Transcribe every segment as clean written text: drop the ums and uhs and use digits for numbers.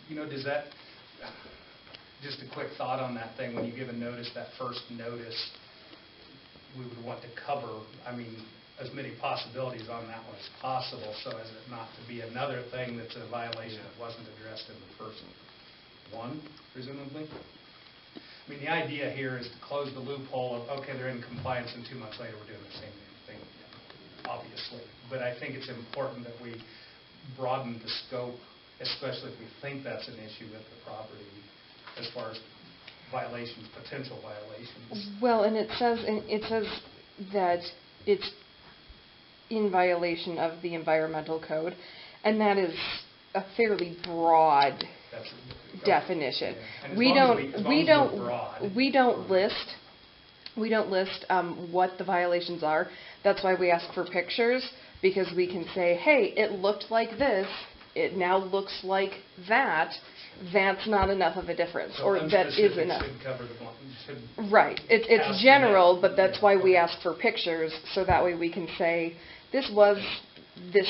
You know, does that, just a quick thought on that thing, when you give a notice, that first notice, we would want to cover, I mean, as many possibilities on that one as possible, so as it not to be another thing that's a violation that wasn't addressed in the first one, presumably? I mean, the idea here is to close the loophole of, okay, they're in compliance, and 2 months later we're doing the same thing again, obviously. But I think it's important that we broaden the scope, especially if we think that's an issue with the property, as far as violations, potential violations. Well, and it says that it's in violation of the environmental code, and that is a fairly broad definition. Yeah. We don't list what the violations are. That's why we ask for pictures, because we can say, hey, it looked like this, it now looks like that. That's not enough of a difference, So or that is enough. Should cover the right. It's general, but that's why we ask for pictures, so that way we can say, this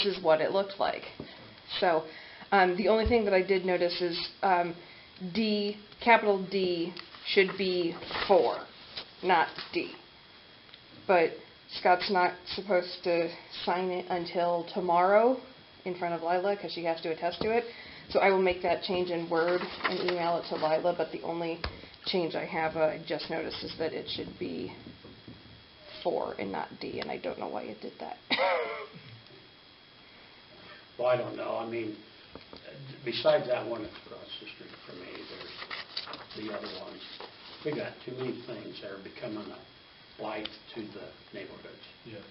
is what it looked like. So the only thing that I did notice is D, capital D, should be 4, not D. But Scott's not supposed to sign it until tomorrow in front of Lila, because she has to attest to it. So I will make that change in Word and email it to Lila, but the only change I have, I just noticed, is that it should be 4 and not D, and I don't know why it did that. Well, I don't know. I mean, besides that one across the street from me, there's the other ones. We got too many things that are becoming a blight to the neighborhoods. Yeah.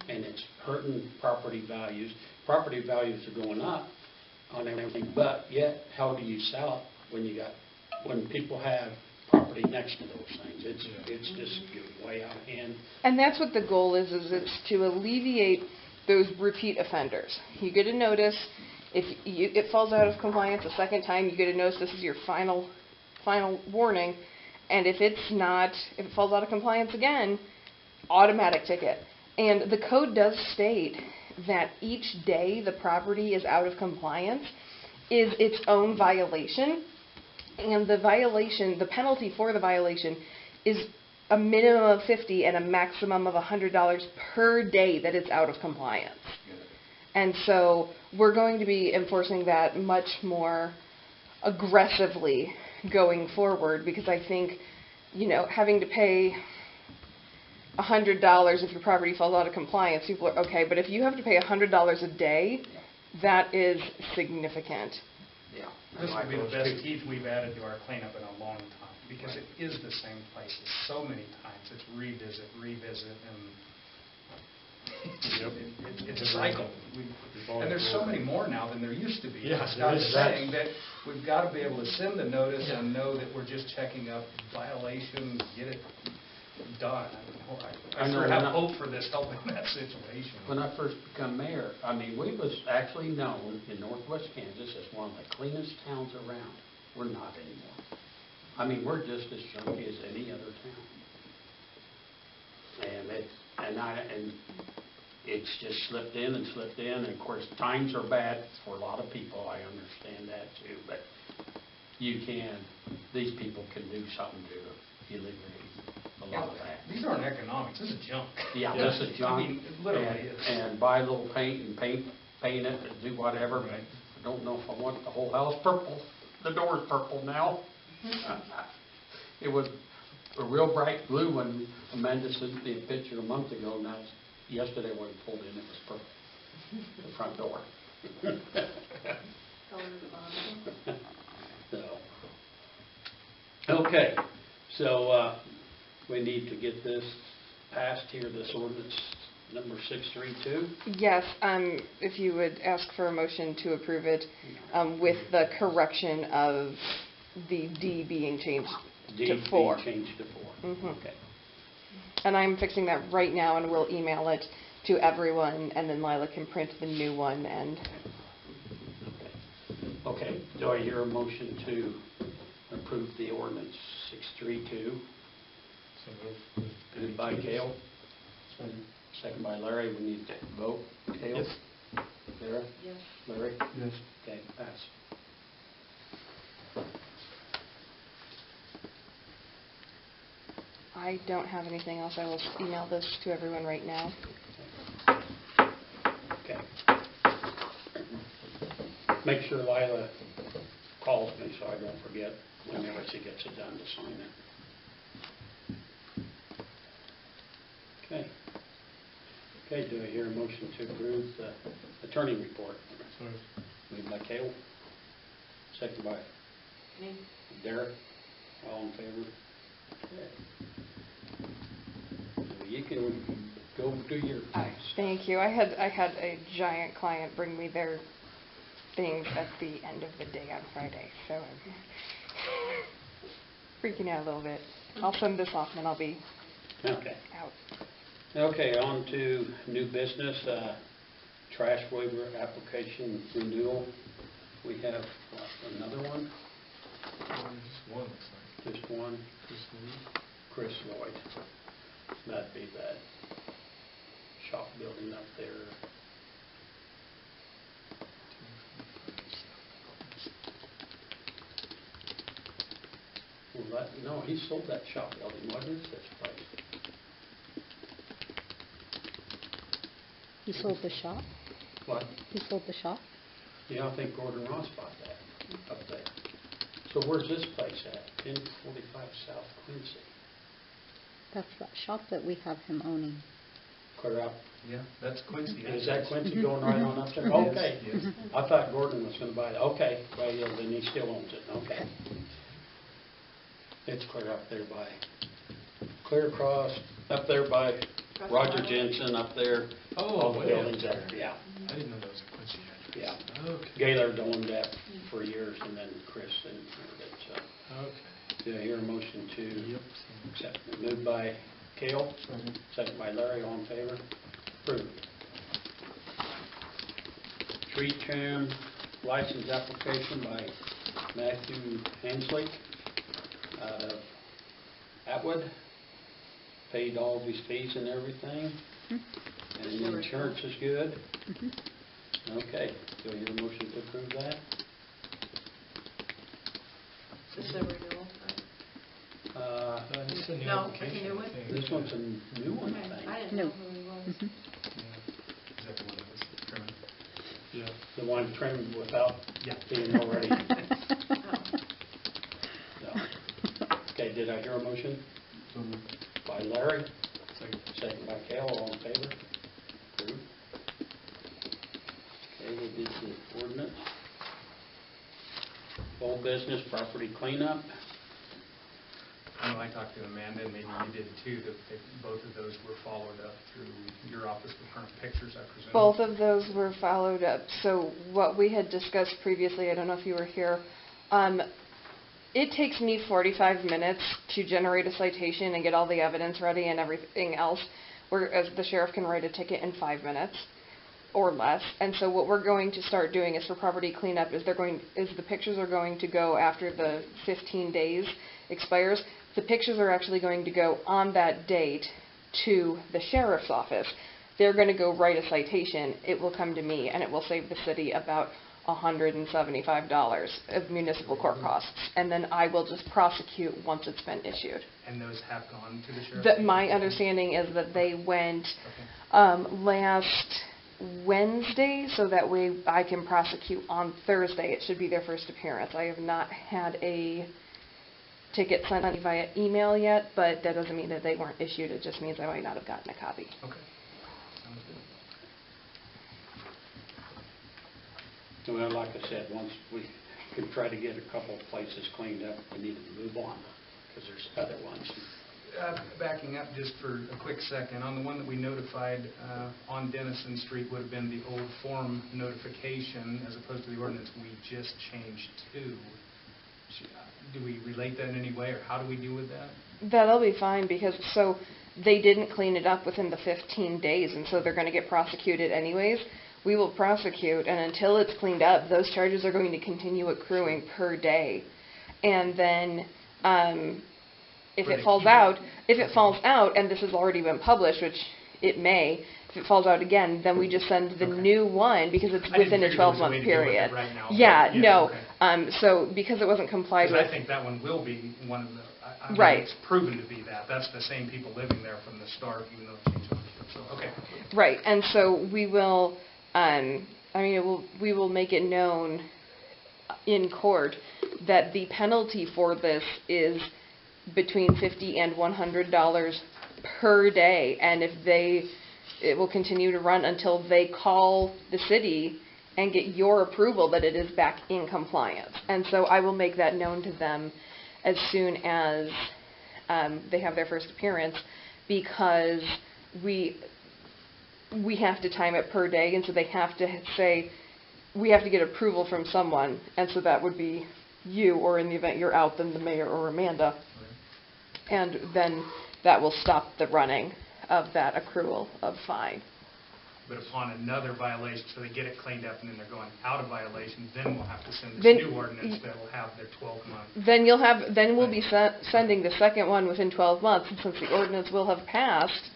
And it's hurting property values. Property values are going up on everything, but yet, how do you sell it when people have property next to those things? It's just getting way out of hand. And that's what the goal is it's to alleviate those repeat offenders. You get a notice, if it falls out of compliance a second time, you get a notice, this is your final warning, and if it falls out of compliance again, automatic ticket. And the code does state that each day the property is out of compliance is its own violation, and the penalty for the violation is a minimum of $50 and a maximum of $100 per day that it's out of compliance. And so we're going to be enforcing that much more aggressively going forward, because I think, having to pay $100 if your property falls out of compliance, people are okay, but if you have to pay $100 a day, that is significant. Yeah. This would be the best teeth we've added to our cleanup in a long time, because it is the same places so many times. It's revisit, and it's a cycle. And there's so many more now than there used to be. Yeah, Scott's saying that we've got to be able to send the notice and know that we're just checking up violation, get it done. I sort of have hope for this helping that situation. When I first became mayor, I mean, we was actually known in northwest Kansas as one of the cleanest towns around. We're not anymore. I mean, we're just as junky as any other town. And it's just slipped in, and of course, times are bad for a lot of people. I understand that too, but these people can do something to alleviate a lot of that. These aren't economics. This is junk. Yeah, this is junk. I mean, it literally is. And buy a little paint and paint it and do whatever. Right. I don't know if I want the whole house purple. The door's purple now. It was a real bright blue when Amanda sent me a picture a month ago. Now, yesterday when I pulled in, it was purple. The front door. Okay, so we need to get this passed here, this ordinance number 632. Yes, if you would ask for a motion to approve it with the correction of the D being changed to 4. D changed to 4. Mm-hmm. Okay. And I'm fixing that right now, and we'll email it to everyone, and then Lila can print the new one. And Okay. Do I hear a motion to approve the ordinance 632? So Moved by Cale. Second by Larry. We need to vote. Cale? Yes. Sarah? Yes. Larry? Yes. Okay, pass. I don't have anything else. I will email this to everyone right now. Okay. Make sure Lila calls me so I don't forget whenever she gets it done to sign it. Okay. Okay, do I hear a motion to approve the attorney report? So moved. Moved by Cale, second by Derek. All in favor? Okay. So you can go do your things. Thank you. I had a giant client bring me their things at the end of the day on Friday, so I'm freaking out a little bit. I'll send this off and I'll be Okay. out. Okay, on to new business, trash waiver application renewal. We have another one, Just one, looks like. just one, Chris Lee. Chris Lloyd. That'd be that shop building up there. Well, no, he sold that shop building. What is this place? He sold the shop? What? He sold the shop? Yeah, I think Gordon Ross bought that up there. So where's this place at? 1045 South Quincy. That's that shop that we have him owning. Clear out. Yeah, that's Quincy. Is that Quincy going right on up there? Yes, Okay. yes. I thought Gordon was going to buy it. Okay. Well, yeah, then he still owns it. Okay. It's clear up there by, clear across, up there by Roger Jensen up there. Oh, All the way buildings up there. Yeah. I didn't know that was a Quincy address. Yeah. Okay. Gaylord owned that for years, and then Chris inherited it. So, Okay. do I hear a motion to Yep. accept? Moved by Cale, second by Larry. All in favor? Approved. Tree trim license application by Matthew Hensley out of Atwood. Paid all of his fees and everything. And the insurance is good. Okay, do I hear a motion to approve that? This is a renewal, This is a new No, application, it's a new I one? think. This one's a new one, I right? think. I didn't No. know who he was. Yeah. Is that the one that was trimming? Yeah. The one trimmed without Yeah. being already. Oh. No. Okay, did I hear a motion? So moved. By Larry, Second. second by Cale, all in favor? Approved. Okay, we did the ordinance. Old business, property cleanup. I know I talked to Amanda, and maybe you did too, that both of those were followed up through your office with current pictures, I presume? Both of those were followed up. So what we had discussed previously, I don't know if you were here, it takes me 45 minutes to generate a citation and get all the evidence ready and everything else, whereas the sheriff can write a ticket in 5 minutes or less. And so what we're going to start doing is for property cleanup is the pictures are going to go after the 15 days expires. The pictures are actually going to go on that date to the sheriff's office. They're going to go write a citation. It will come to me, and it will save the city about $175 of municipal court costs. And then I will just prosecute once it's been issued. And those have gone to the sheriff? My understanding is that they went Okay. last Wednesday, so that way I can prosecute on Thursday. It should be their first appearance. I have not had a ticket sent via email yet, but that doesn't mean that they weren't issued. It just means I might not have gotten a copy. Okay. Sounds good. Well, like I said, once we could try to get a couple of places cleaned up, we needed to move on, because there's other ones. Backing up just for a quick second, on the one that we notified on Dennison Street would have been the old form notification as opposed to the ordinance we just changed to. Do we relate that in any way, or how do we deal with that? That'll be fine, because so they didn't clean it up within the 15 days, and so they're going to get prosecuted anyways. We will prosecute, and until it's cleaned up, those charges are going to continue accruing per day. And then if it falls out, and this has already been published, which it may, If it falls out again, then we just send the Okay. new one because it's I didn't within a figure there was a 12-month way to deal with it period. right now, Yeah, but no. okay. So because it wasn't complied Because with. I think that one will be one of the, I mean, Right. it's proven to be that. That's the same people living there from the start, even though it changed ownership. So, okay. Right, and so we will, we will make it known in court that the penalty for this is between $50 and $100 per day, and it will continue to run until they call the city and get your approval that it is back in compliance. And so I will make that known to them as soon as they have their first appearance, because we have to time it per day, and so they have to say, we have to get approval from someone, and so that would be you, or in the event you're out, then the mayor or Amanda. And then that will stop the running of that accrual of fine. But upon another violation, so they get it cleaned up and then they're going out of violation, then we'll have to send this Then- new ordinance that will have their 12-month. Then we'll be sending the second one within 12 months, and since the ordinance will have passed,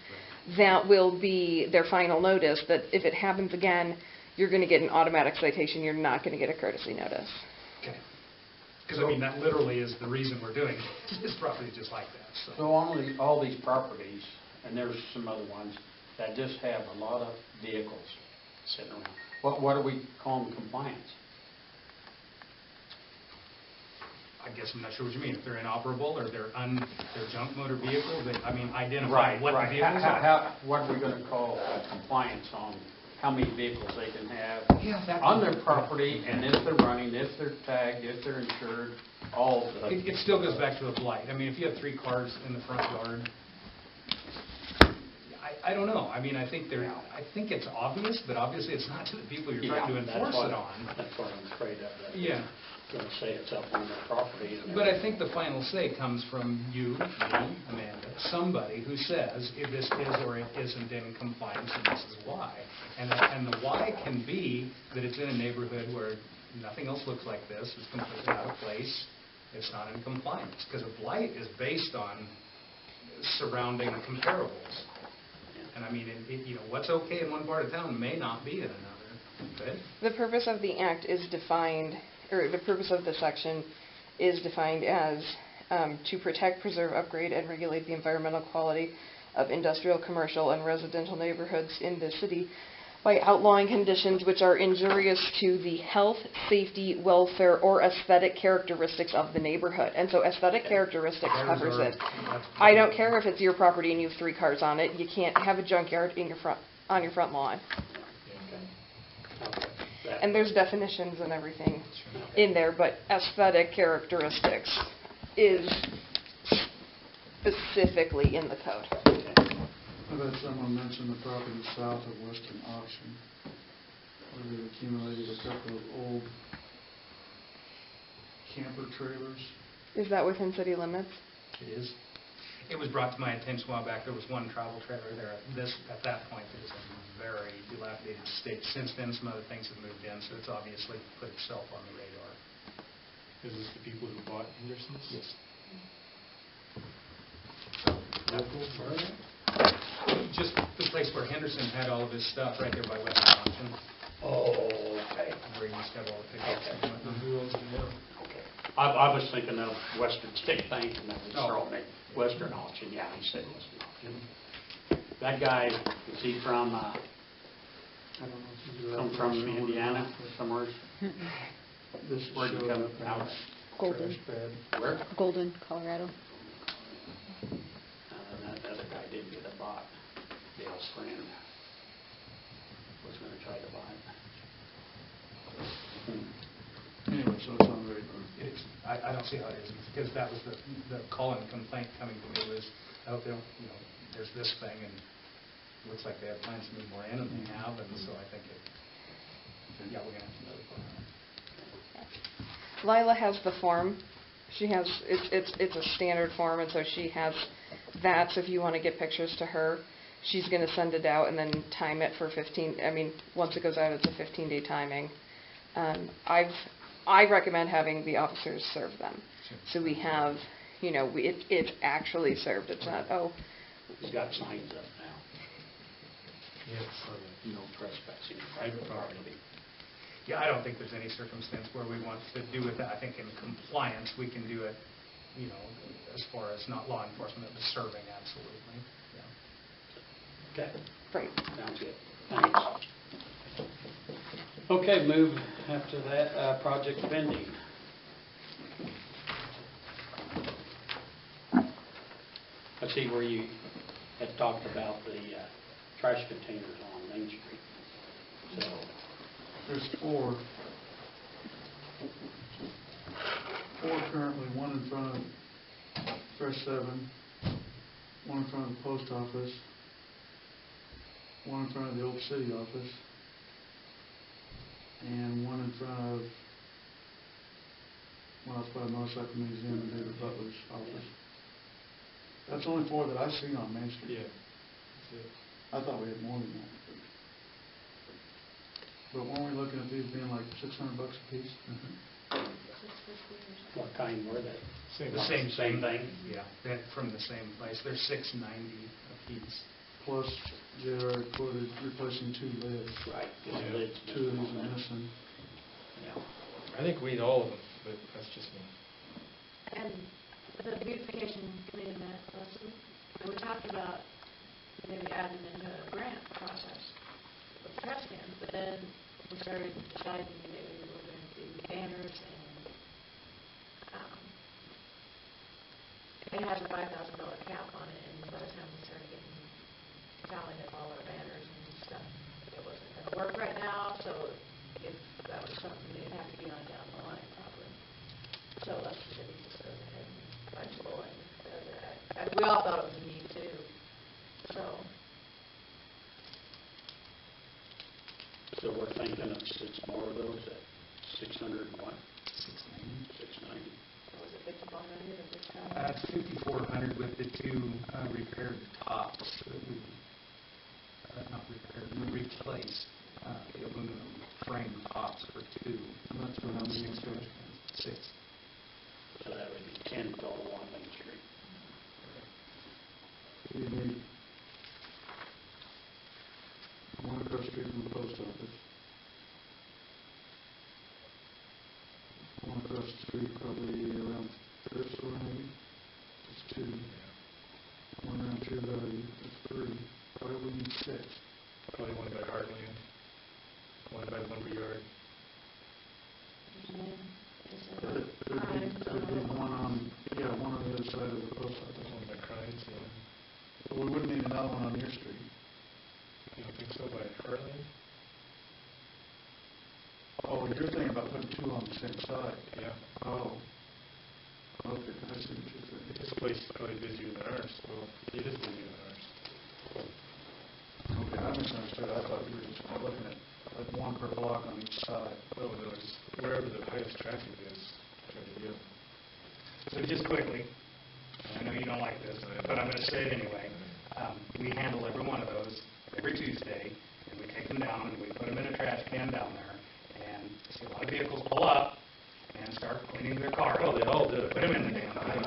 that will be their final notice, that if it happens again, you're going to get an automatic citation, you're not going to get a courtesy notice. Okay. Because, I mean, that literally is the reason we're doing it. It's property just like that, so. So all these properties, and there's some other ones, that just have a lot of vehicles sitting around. What do we call them, compliance? I guess I'm not sure what you mean. If they're inoperable or they're junk motor vehicles, identify what the vehicles are. What are we going to call compliance on how many vehicles they can have Yeah, that on could- their property, and if they're running, if they're tagged, if they're insured, all of the... It still goes back to a blight. I mean, if you have 3 cars in the front yard, I don't know. I mean, I think it's obvious, but obviously it's not to the people you're trying to enforce it on. That's what I'm afraid of. that Yeah. they're Going to say it's up on their property. But I think the final say comes from you, me, Amanda, somebody who says if this is or it isn't in compliance, and this is why. And the why can be that it's in a neighborhood where nothing else looks like this, it's completely out of place, it's not in compliance. Because a blight is based on surrounding comparables. And I mean, what's okay in one part of town may not be in another. Okay? The purpose of the act is defined, or the purpose of the section is defined as to protect, preserve, upgrade, and regulate the environmental quality of industrial, commercial, and residential neighborhoods in the city by outlawing conditions which are injurious to the health, safety, welfare, or aesthetic characteristics of the neighborhood. And so aesthetic characteristics covers it. I don't care if it's your property and you have 3 cars on it. You can't have a junkyard on your front lawn. And there's definitions and everything in there, but aesthetic characteristics is specifically in the code. I've had someone mention the property south of Western Auction, where they've accumulated a couple of old camper trailers. Is that within city limits? It is. It was brought to my attention a while back. There was one travel trailer there. At that point, it was in a very dilapidated state. Since then, some other things have moved in, so it's obviously put itself on the radar. Is this the people who bought Henderson's? Yes. Locals, right? Just the place where Henderson had all of his stuff, right there by Western Auction. Oh, okay. Where he used to have all the pickups and whatnot. Who owns the mill? Okay. I was thinking of Western State Bank, and that was Oh. throwing me. Western Auction, yeah, he said Western Auction. That guy, is he from, I don't know if you do come that from personal or Indiana, not, but somewhere? This Where'd you showed come up from? on a Golden, trash pad. Where? Golden, Colorado. That other guy didn't get a bot. Dale's friend was going to try to buy it. Anyway, so it's on radar. It is. I don't see how it isn't, because that was the call and complaint coming to me was, I hope they don't, there's this thing, and it looks like they have plans to move more in, and they have, and so I think we're going to have to notify them. Lila has the form. She has, it's a standard form, and so she has that, so if you want to get pictures to her, she's going to send it out and then time it for once it goes out, it's a 15-day timing. I recommend having the officers serve them. Sure. So we have, it's actually served. It's not, He's got signs up now. Yes. No trespassing, private property. Yeah, I don't think there's any circumstance where we want to do with that. I think in compliance, we can do it, you know, as far as not law enforcement, but serving, absolutely. Yeah. Okay, Right. sounds good. Thanks. Okay, move after that, project vending. I see where you had talked about the trash containers on Main Street. So, There's four. Four currently, one in front of Fresh 7, one in front of the post office, one in front of the old city office, and one in front of, well, it's by the Motorcycle Museum and David Butler's office. That's the only four that I see on Main Street. Yeah. That's it. I thought we had more than that. But weren't we looking at these being like $600 a piece? what kind were they? The same Same thing? Yeah, they're from the same place. They're $6.90 a piece. Plus, J.R. quoted replacing 2 lids. Right. Yeah. Lids. 2 of these are Innocent. Yeah. I think we need all of them, but that's just me. And the beautification committee met last week, and we talked about maybe adding into a grant process with trash cans, but then we started deciding maybe we were going to do banners and it has a $5,000 cap on it, and by the time we started getting tallying up all our banners and stuff, it wasn't going to work right now, so if that was something they'd have to be on down the line probably. So that's the city just goes ahead and bites the bullet and does that. We all thought it was a need too, so. So we're thinking of 6 more of those at 600 and what? 690. 690. Was it 5,400 or which kind? It's 5,400 with the 2 repaired tops that we, not repaired, we replaced the aluminum frame tops for 2. And that's for how many trash cans? 6. So that would be 10 total on Main Street. We need one across the street from the post office. One across the street, probably around thrift store maybe. That's 2. One around True Value, that's 3. Probably we need 6. Probably one by Heartland, one by Lumber Yard. And then just a There'd be one on, one on the other side of the post office. One by Crimes, yeah. But we wouldn't need another one on your street. You don't think so, by Heartland? Oh, you're thinking about putting 2 on the same side. Yeah. Oh. Okay, I see what you're saying. This place is probably busier than ours, well, it is busier than ours. Okay, I misunderstood. I thought you were just looking at like 1 per block on each side. Oh, no, it's wherever the highest traffic is, try to go. So just quickly, I know you don't like this, but I'm going to say it anyway. We handle every one of those every Tuesday, and we take them down and we put them in a trash can down there. And see a lot of vehicles pull up and start cleaning their car. Oh, they all do it. Put them in the damn things.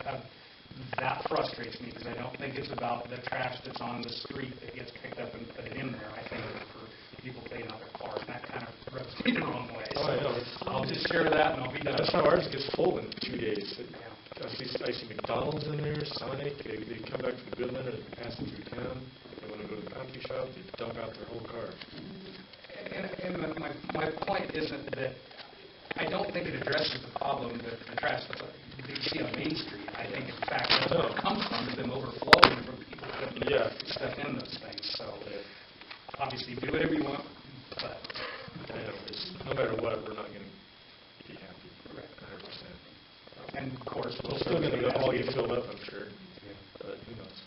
And that frustrates me because I don't think it's about the trash that's on the street that gets picked up and put it in there. I think it's for people cleaning out their cars. And that kind of rubs me the wrong way. Oh, I know. I'll just share that and I'll be done. That's how ours gets full in 2 days. Yeah. I see McDonald's in there, Sonic, they come back from Goodland or they're passing through town. They want to go to the coffee shop, they dump out their whole car. And my point isn't that, I don't think it addresses the problem that the trash that you see on Main Street. I think, in fact, that's where it comes from, is them overflowing from people putting stuff in those things. So, obviously, do whatever you want, but... I know, no matter what, we're not going to be happy 100%. And, of course, We're still going to all get filled up, I'm sure, but who knows?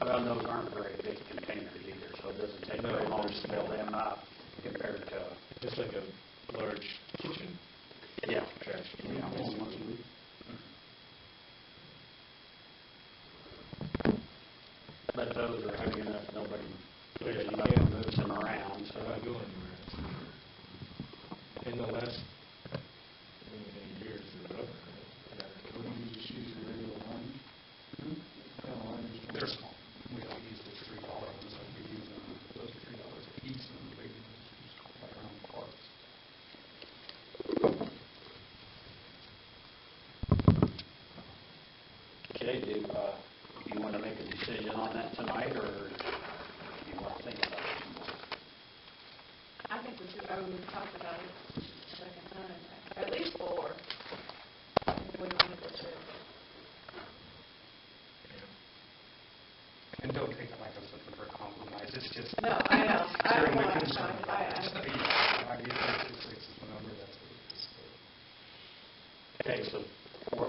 Well, those aren't very big containers either, so it doesn't take No, very long they're to fill them up compared to, It's like a large kitchen trash can. Yeah. Once a week. but those are heavy enough, nobody Oh, yeah, you nobody can't moves them around, so. They're not going anywhere. In the last many years, they're up. We don't just use the regular line. Kind of line is- they're small. We don't use the $3 ones. Okay, do you want to make a decision on that tonight, or do you want to think about it some more? I think we should, we've talked about it a second time, at least 4. If we want to go 6. And don't take it like I was looking for a compromise, it's just. No, I know. I Sharing don't the want to concern. talk about it. So, yeah, I mean, six is the number, that's what it is. Okay, so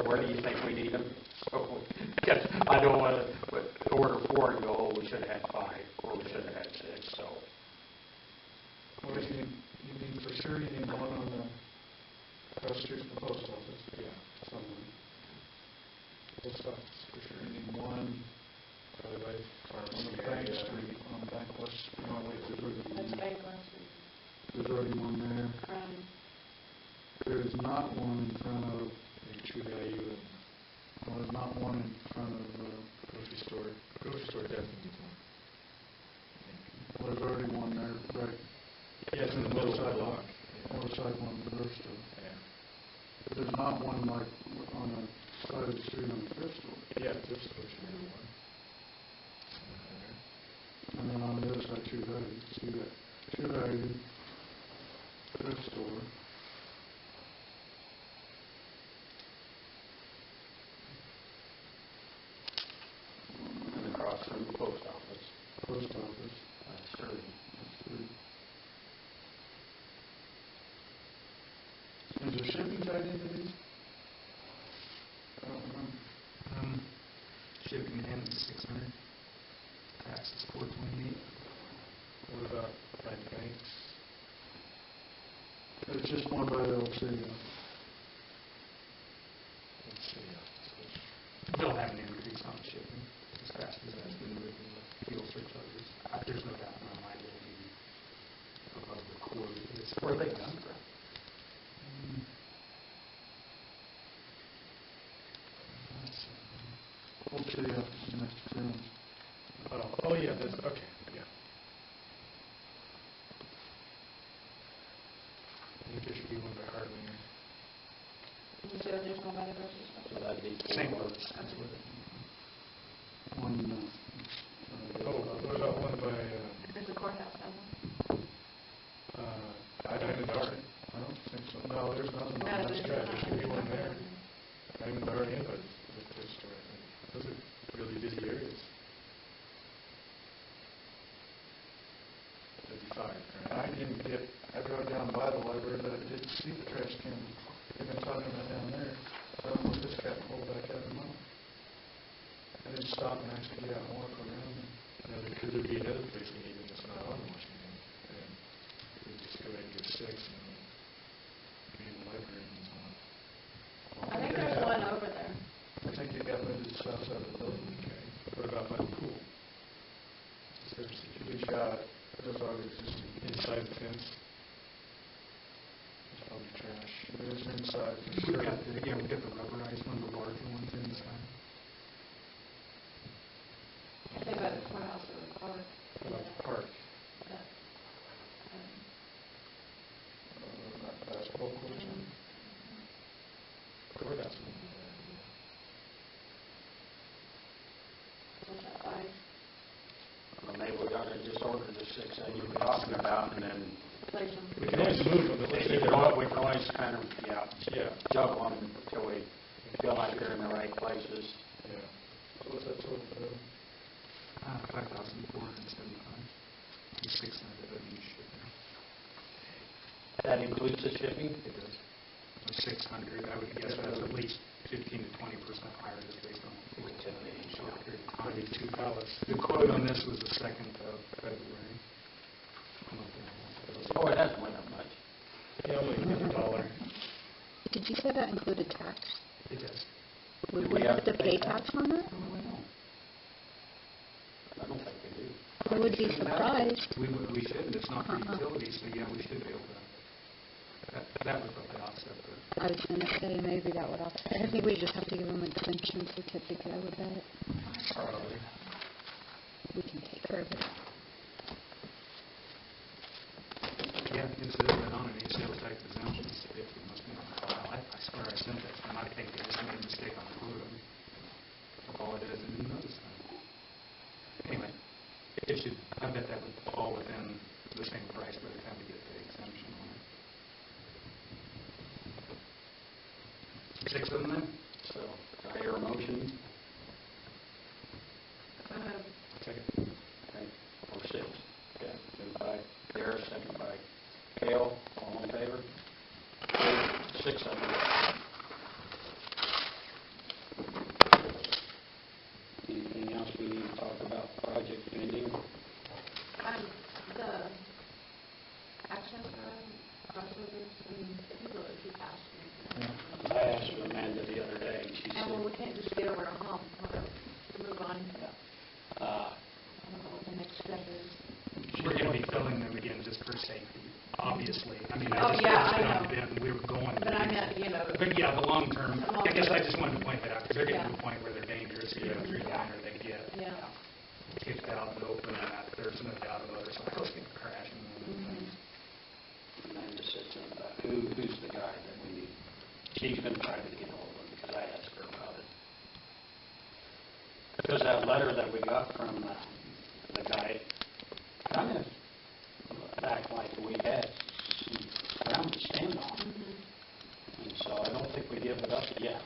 where do you think we need them? So, yes, I don't want to order 4 and go, oh, we should have had 5, or we should have had 6, so. Well, you need, for sure, you need one on the, across the street from the post office. Yeah. Somewhere. Post office, for sure, you need one Probably by on pharmacy the Bank area. Street, on Bank West, no, wait, there's already Let's one. make one, so There's already one there. There is not one in front of, Maybe True Value and well, there's not one in front of, grocery store. Grocery store definitely needs one. well, there's already one there, right? Yeah, it's in the middle of the block. Motorcycle and the thrift store. Yeah. But there's not one like on the side of the street on the thrift store. Yeah, thrift store should have one. And then on the other side, True Value, see that, True Value, thrift store. And across from the post office. Post office, That's 30. that's 3. Is there shipping tied into these? I don't remember. Shipping in is 600, taxes 428. What about by banks? It's just one by the LC. Let's see. They'll have an increase on shipping as fast as that's been moving with fuel surcharges. There's no doubt in my mind it'll be above the quarter. It's where they come from. Old City office is next to them. Oh, yeah, that's, okay, yeah. I think there should be one by Hardwinger. you said there's one by the grocery store. So that'd be Same 4. words. That's what it. One, Oh, what about one by, There's a courthouse down there. Diamond Dart? I don't think so. No, there's nothing on No, that there's street. There should be one there. not. Diamond Dart and by the thrift store, I think. Those are really busy areas. That'd be 5, right? I didn't get, I drove down by the library, but I didn't see the trash can. They've been talking about down there. So I don't know if this got pulled back out or not. I didn't stop and actually get out and walk around. Now, could there be another place we need that's not on Washington? And we just go ahead and get 6 and maybe the library needs one. I think there's one over there. I think it got moved to the south side of the building. Okay. What about by the pool? Is there security We've got, those are existing. inside the fence? There's probably trash. It is inside, for We've sure. got we've got the rubberized one, the larger ones inside. I think by the courthouse or the park. What about the park? That, Not basketball courts. Courthouse. what's that, 5? Well, maybe we ought to just order the 6 that you were talking about, and then Place them. We can always move them, but let's say you they're know not. what, we can always kind of, Yeah, juggle them until we feel like they're in the right places. yeah. So what's that total bill? 5,475. 600 of each shipping. That includes the shipping? It does. 600, I would guess that's at least 15 to 20% higher just based on the short period of time. Maybe 2 pallets. The quote on this was the 2nd of February. Oh, it hasn't went up much. Yeah, only $1. Did you say that included tax? It does. Would Do we we have have to to pay pay tax on that? I don't think we do. I would be surprised. We should, it's not for utilities, so yeah, we should be able to. That would probably offset the. I was going to say maybe that would offset. I think we just have to give them an exemption certificate, I would bet. Probably. We can take care of it. Yeah, consider that on any sales tax exemptions, if it must be on file. I swear I sent that, and I think they just made a mistake on the quote. it should, I bet that would fall within the same price by the time we get the exemption on it. 6 of them then? So, do I hear a motion? Second. Okay, for 6. Okay, moved by Dara, second by Cale, all in favor? 6 of them. Anything else we need to talk about project pending? The access road, crossovers, and people that keep asking. I asked Amanda the other day, and she And well, we said, can't just get over a hump, move on. uh, I don't know what the next step is. We're going to be filling them again just for safety, obviously. I mean, Oh, I just yeah, touched I on know. them, we were going. But I meant, you know, But yeah, the long term, The long I guess I term. just wanted to point that out, because they're getting to Yeah. the point where they're dangerous, you know, through the liner they get yeah. kicked out and open, and that there's no doubt a motorcycle's going to crash into them. Mhm. Amanda said something about who's the guy that we need. She's been trying to get hold of him, because I asked her about it. Because that letter that we got from the guy kind of act like we had some ground to stand on. And so I don't think we give it up yet.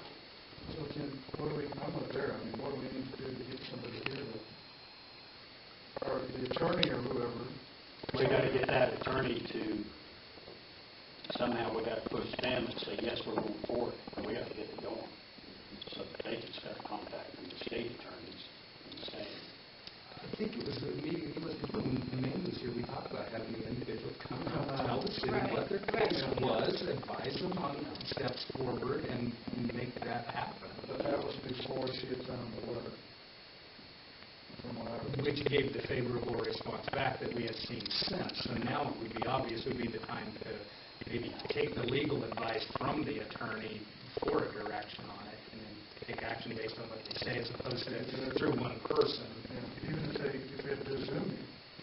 So Ken, what do we, I'm not there, I mean, what do we need to do to get somebody here to, or the attorney or whoever? We got to get that attorney to, somehow we got to push them and say, yes, we're moving forward, and we got to get it going. So that they can start contacting the state attorneys and saying, I think it was the meeting, it was when Amanda was here, we talked about having the individual come out, tell the city what their case was, advise them on steps forward, and make that happen. But that was before she had found the letter. From what I was. Which gave the favorable response back that we had seen since. So now it would be obvious, would be the time to maybe take the legal advice from the attorney for a direction on it, and then take action based on what they say, as opposed to through one person. Yeah, even if they had to Zoom me.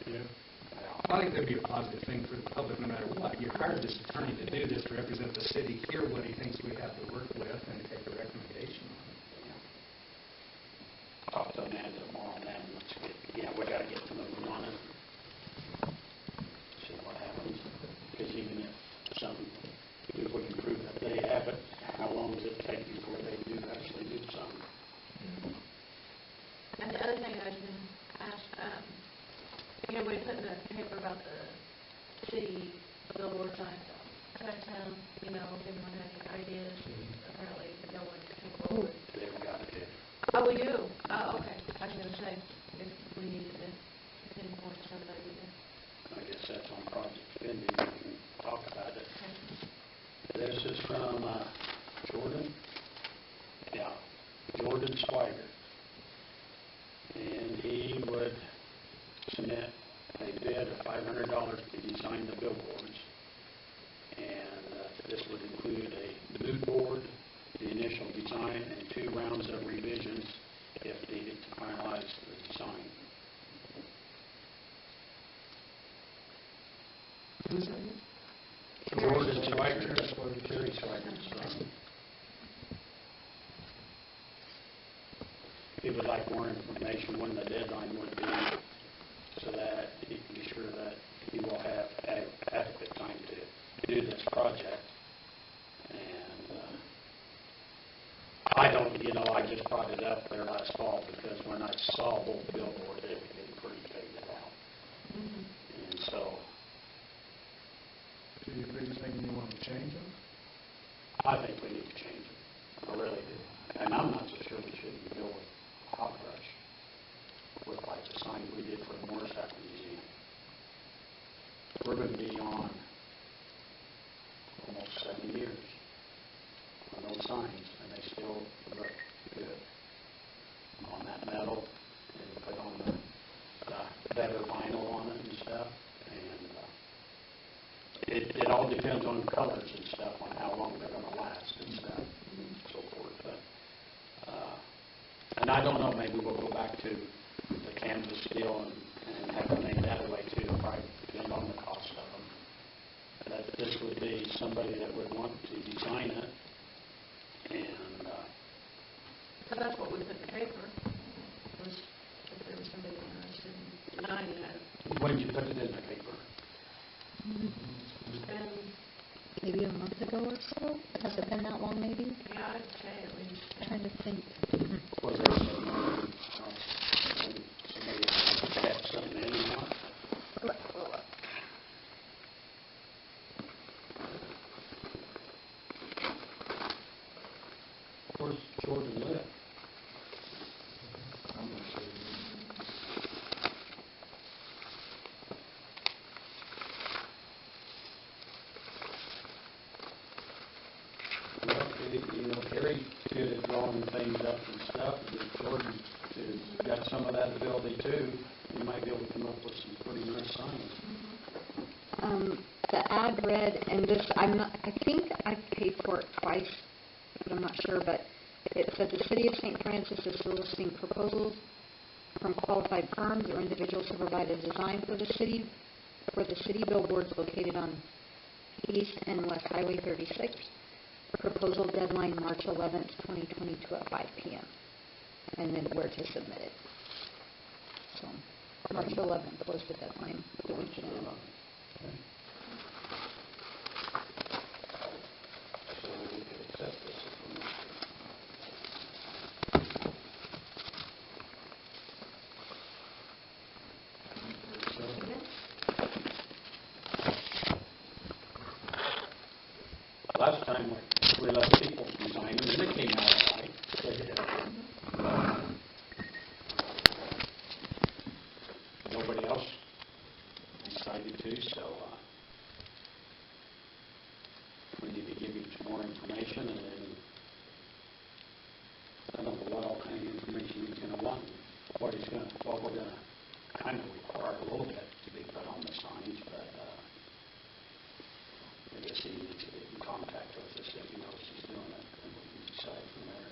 Yeah. I think that'd be a positive thing for the public, no matter what. You hired this attorney to do this, to represent the city, hear what he thinks we have to work with, and take a recommendation on it. talk to Amanda tomorrow on that, and let's get, we got to get moving on it. See what happens. Because even if we can prove that they have it, how long does it take before they do actually do something? And the other thing I was going to ask, you know, we put in the paper about the city billboard signs outside of town, you know, if anyone had any ideas, apparently no one came forward. They haven't got it yet. Oh, we do? Oh, okay. I was going to say, if we needed to pinpoint somebody to. I guess that's on project spending. We can talk about it. This is from Jordan. Yeah, Jordan Swiger. And he would submit a bid of $500 to design the billboards. And this would include a mood board, the initial design, and 2 rounds of revisions if needed to finalize the design. Who's that? Jordan Swiger. Terry Swiger's son. He would like more information when the deadline would be, so that he can be sure that he will have adequate time to do this project. And I don't, I just brought it up there last fall because when I saw both billboards, they were getting pretty faded out. And so Do you really think you want to change them? I think we need to change it. I really do. And I'm not so sure we shouldn't go with hot brush, with like the sign we did for the Morris Happy Museum. We're going to be on almost 7 years on those signs, and they still look good on that metal, and put on the better vinyl on it and stuff. And it all depends on the colors and stuff, on how long they're going to last and stuff, and so forth. But and I don't know, maybe we'll go back to the canvas steel and have them made that way too, probably depend on the cost of them. But this would be somebody that would want to design it, and So that's what we put in the paper, was if there was somebody interested in designing it. months ago or so? Has it been that long maybe? Yeah, I'd say at least. Trying to think. Was there somebody had something in or not? Where's Jordan live? I'm not sure. Well, Harry good at drawing things up and stuff, and if Jordan has got some of that ability too, he might be able to come up with some pretty nice signs. The ad read, and this, I think I paid for it twice, but I'm not sure, but it said the City of St. Francis is soliciting proposals from qualified firms or individuals to provide a design for the city billboards located on East and West Highway 36. Proposal deadline March 11th, 2022 at 5 p.m. And then where to submit it. So March 11th was the deadline. The weekend. So we could accept this information. Last time we let people design them, and it came out all right. They did. Nobody else decided to, so we need to give you some more information, and then I don't know what all kind of information he's going to want, what we're going to kind of require a little bit to be put on the signs, but I guess he needs to get in contact with us if he knows he's doing it, and we can decide from there.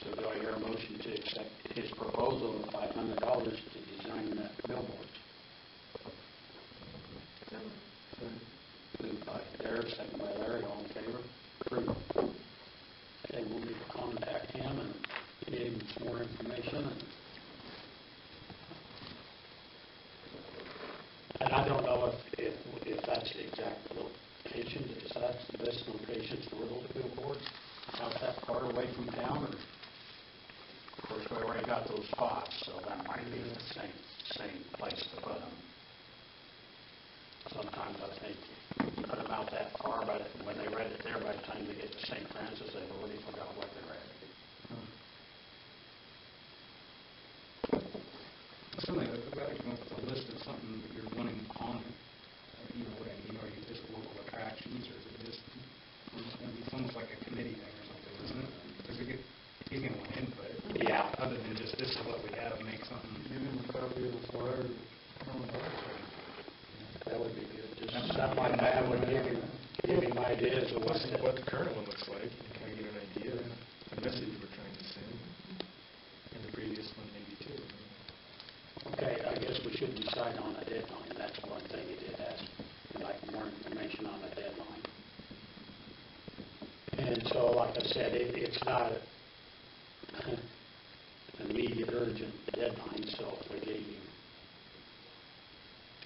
So do I hear a motion to accept his proposal of $500 to design that billboard? Moved by Derek, second by Larry, all in favor? Approved. Okay, we'll need to contact him and get him some more information. And I don't know if that's the exact location, if that's the best location for those billboards, out that far away from town, or, of course, we already got those spots, so that might be the same place to put them. Sometimes I think you put them out that far, but when they read it there, by the time they get to St. Francis, they've already forgot what they read. Something like that, come up with a list of something that you're wanting on it. You know what I mean? Are you just local attractions, or is it just, it's almost like a committee thing or something, isn't it? Because he's going to want input. Yeah. Other than just, this is what we have, make something. Give him a copy of the flyer. That would be good. Just something like that would give him ideas of What the current one looks like, and kind of get an idea of the message we're trying to send, and the previous one maybe too. Okay, I guess we should decide on a deadline. That's one thing he did ask. He'd like more information on a deadline. And so, like I said, it's not an immediate urgent deadline, so if we gave him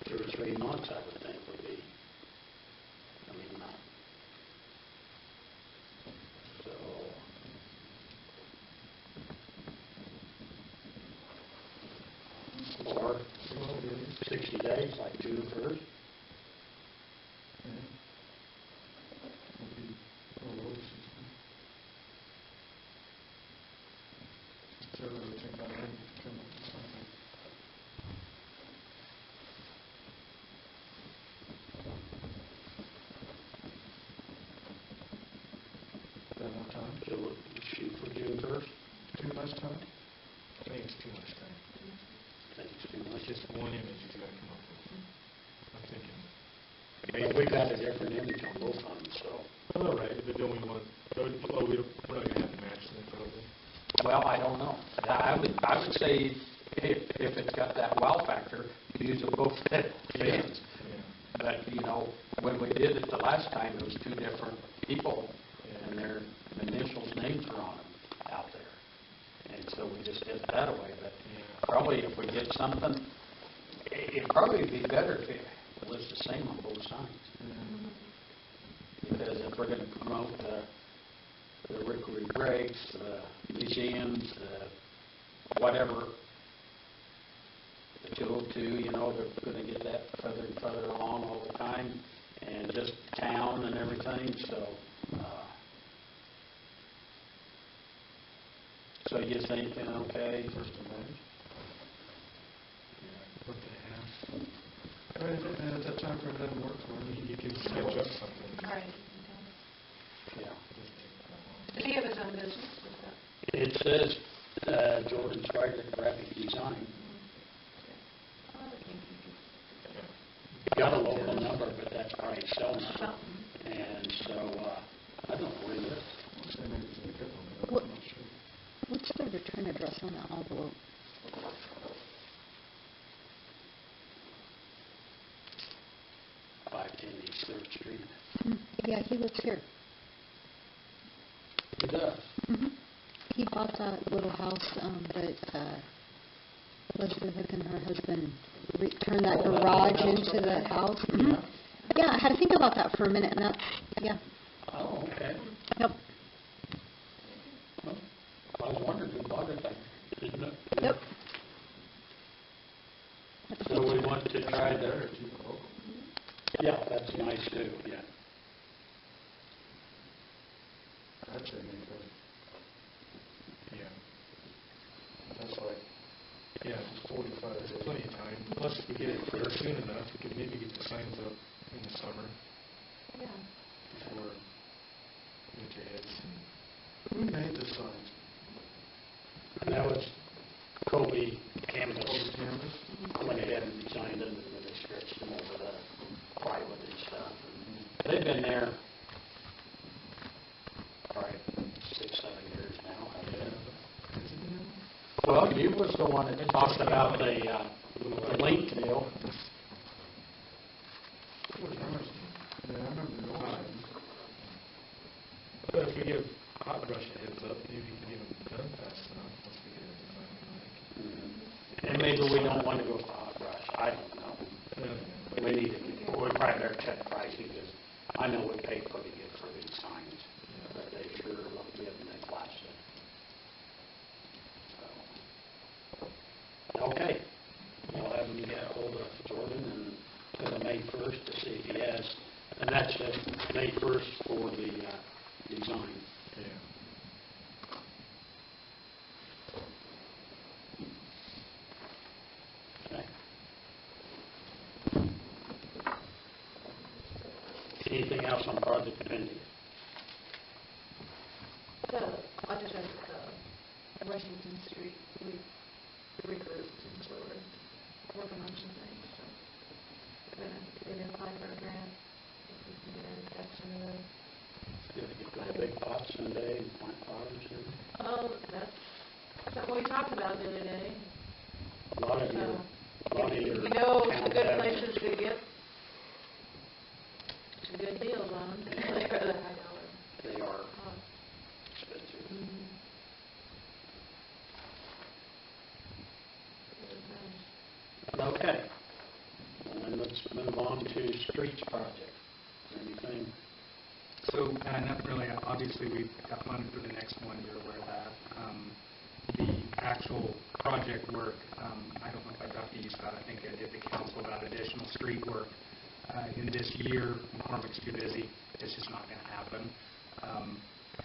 2 or 3 months, I would think would be, so, or 60 days, like June 1st. So we'll shoot for June 1st. Too much time? I think it's too much time. I think it's too much. Just one image he's got to come up with. I'm thinking. But we got a different image on both of them, so. All right, but don't we want, we're not going to have to match them probably. Well, I don't know. I would say if it's got that wow factor, use them both bins. Yeah. But, you know, when we did it the last time, it was 2 different people, and their initials, names were on them out there. And so we just did it that way. But probably if we get something, It'd probably be better if it was the same on both sides. Because if we're gonna promote the Rickery Breaks, the museums, whatever, the 202, you know, they're gonna get that further and further along all the time, and just town and everything, so, so you thinking, okay? First of May. What they have. And at that time frame, it doesn't work for me. You can sketch up something. All right. Yeah. Does he have his own business? Is that- It says, Jordan Striker Graphic Design. I would think he Got a local number, but that's probably cell could number. something. And so, I don't know where it is. Say maybe it's in the couple, but What- I'm not sure. What's the return address on that envelope? 510 East 3rd Street. Yeah, he lives here. It does. He bought that little house that Leslie Hook and her husband turned that Oh, that garage little house into up the there? house. Yeah. Yeah, I had to think about that for a minute, and that, yeah, Oh, okay. yep, Well, I was wondering who bought it, didn't it? yep. So we want to try Better to, to keep it local. yeah, that's nice too, yeah. I'd say maybe better. Yeah. That's like Yeah, 45 there's days. plenty of time. Plus, if we get it clear soon enough, we could maybe get the signs up in the summer Yeah. before winter hits. Who made the signs? And that was Kobe Canvas. Over canvas? Went ahead and designed them, and they stretched them over the plywood and stuff. And they've been there, probably 6-7 years now, haven't they? Well, you was the one that talked about the link deal. Yeah, I remember the old signs. But if we give Hot Brush a heads up, maybe we can get them done fast enough once we get it designed. And maybe we don't want to go for hot brush, I don't know. We need to, we probably better check pricing, because I know we pay pretty good for these signs, but they sure look good and they plastic. So, okay, we'll have them get hold of Jordan and to the May 1st to see if he has, and that's May 1st for the design. Yeah. Okay. Anything else on project pending? I just had Washington Street, we regrouped, and so we're working on some things, so we're gonna apply for a grant, if we can get any text into those. Did you put a big pot someday and plant flowers in? That's something we talked about the other day. A lot of So, your you know, some towns good have- places to get some good deals on them. They're the high dollar. They are cost. expensive. Mhm. Okay. And then let's move on to streets project. Anything? So, not really, obviously, we've got money for the next one, you're aware of that. The actual project work, I don't know if I talked to you, Scott, I think I did the council about additional street work. In this year, McCormick's too busy, it's just not going to happen.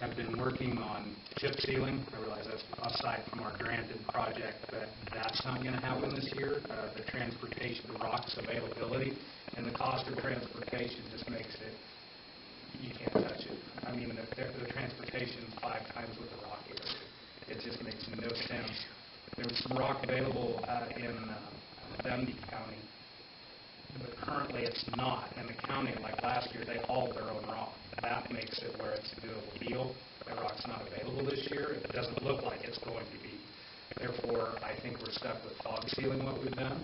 I've been working on chip sealing, I realize that's aside from our granted project, but that's not going to happen this year. The transportation, the rocks availability, and the cost of transportation just makes it, you can't touch it. I mean, the transportation 5 times what the rock is. It just makes no sense. There was some rock available in Dundee County, but currently it's not. And the county, like last year, they hauled their own rock. That makes it where it's a doable deal. The rock's not available this year. It doesn't look like it's going to be. Therefore, I think we're stuck with fog sealing what we've done.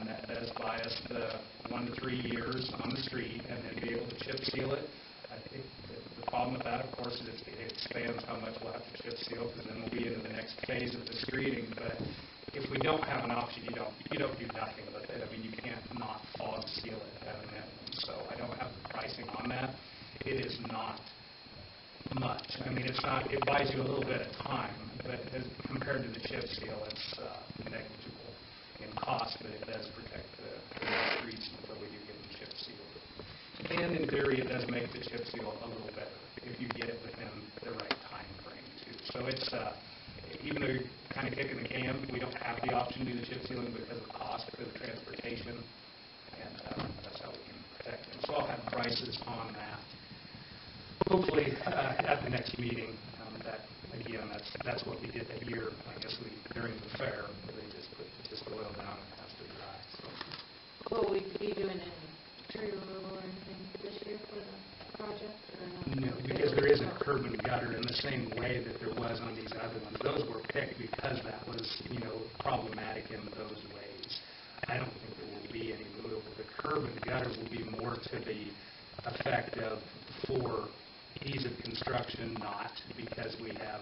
That does buy us the 1 to 3 years on the street, and then be able to chip seal it. I think the problem with that, of course, is it expands how much we'll have to chip seal, because then we'll be into the next phase of the streeting. But if we don't have an option, you don't do nothing with it. I mean, you can't not fog seal it at a minimum. So I don't have the pricing on that. It is not much. I mean, it's not, it buys you a little bit of time, but as compared to the chip seal, it's negligible in cost, but it does protect the streets until we do get them chip sealed. And in theory, it does make the chip seal a little better if you get it within the right time frame, too. So it's, even though you're kind of kicking the can, we don't have the option to do the chip sealing because of cost, because of transportation, and that's how we can protect them. So I'll have prices on that. Hopefully, at the next meeting, that, again, that's what we did that year, I guess during the fair, where they just put just oil down and it has to dry. So. Will we be doing any tree removal or anything this year for the project, or not? No, because there isn't curb and gutter in the same way that there was on these other ones. Those were picked because that was, problematic in those ways. I don't think there will be any removal. The curb and gutter will be more to the effect of for ease of construction, not because we have,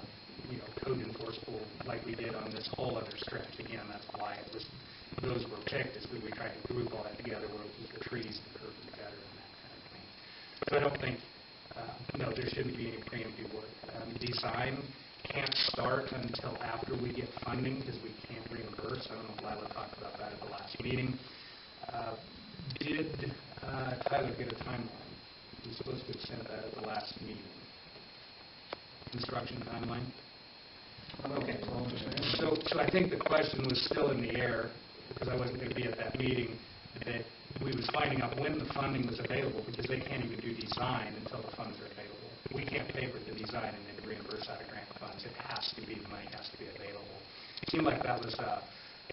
code enforceable like we did on this whole other stretch. Again, that's why those were picked, is that we tried to group all that together, where it was the trees, the curb and gutter, and that kind of thing. So I don't think, no, there shouldn't be any preemptive work. Design can't start until after we get funding because we can't reimburse. I don't know if Lila talked about that at the last meeting. Did Tyler get a timeline? He was supposed to have sent that at the last meeting. Construction timeline? Okay. So I think the question was still in the air, because I wasn't going to be at that meeting, that we was finding out when the funding was available, because they can't even do design until the funds are available. We can't pay for the design and then reimburse out of grant funds. It has to be, the money has to be available. It seemed like that was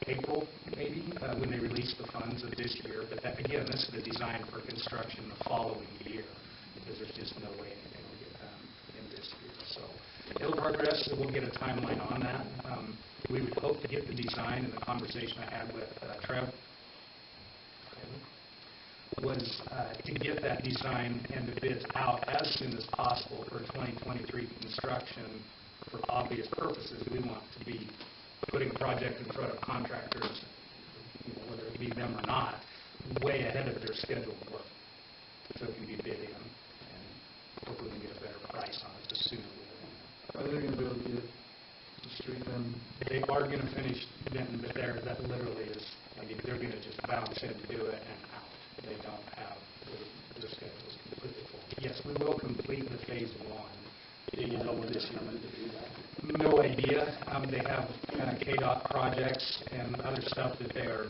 April, maybe, when they released the funds of this year. But that, again, this is the design for construction the following year, because there's just no way anything will get done in this year. So it'll progress, and we'll get a timeline on that. We would hope to get the design, and the conversation I had with Trev was to get that design and the bids out as soon as possible for 2023 construction. For obvious purposes, we want to be putting a project in front of contractors, whether it be them or not, way ahead of their scheduled work, so it can be bid in, and hopefully we can get a better price on it the sooner we can. Are they going to be able to get the street done? They are going to finish Denton, but that literally is, they're going to just bounce in to do it and out. They don't have, their schedule is completely full. Yes, we will complete the phase one. Do you know when this is going to do that? No idea. They have KDOT projects and other stuff that they are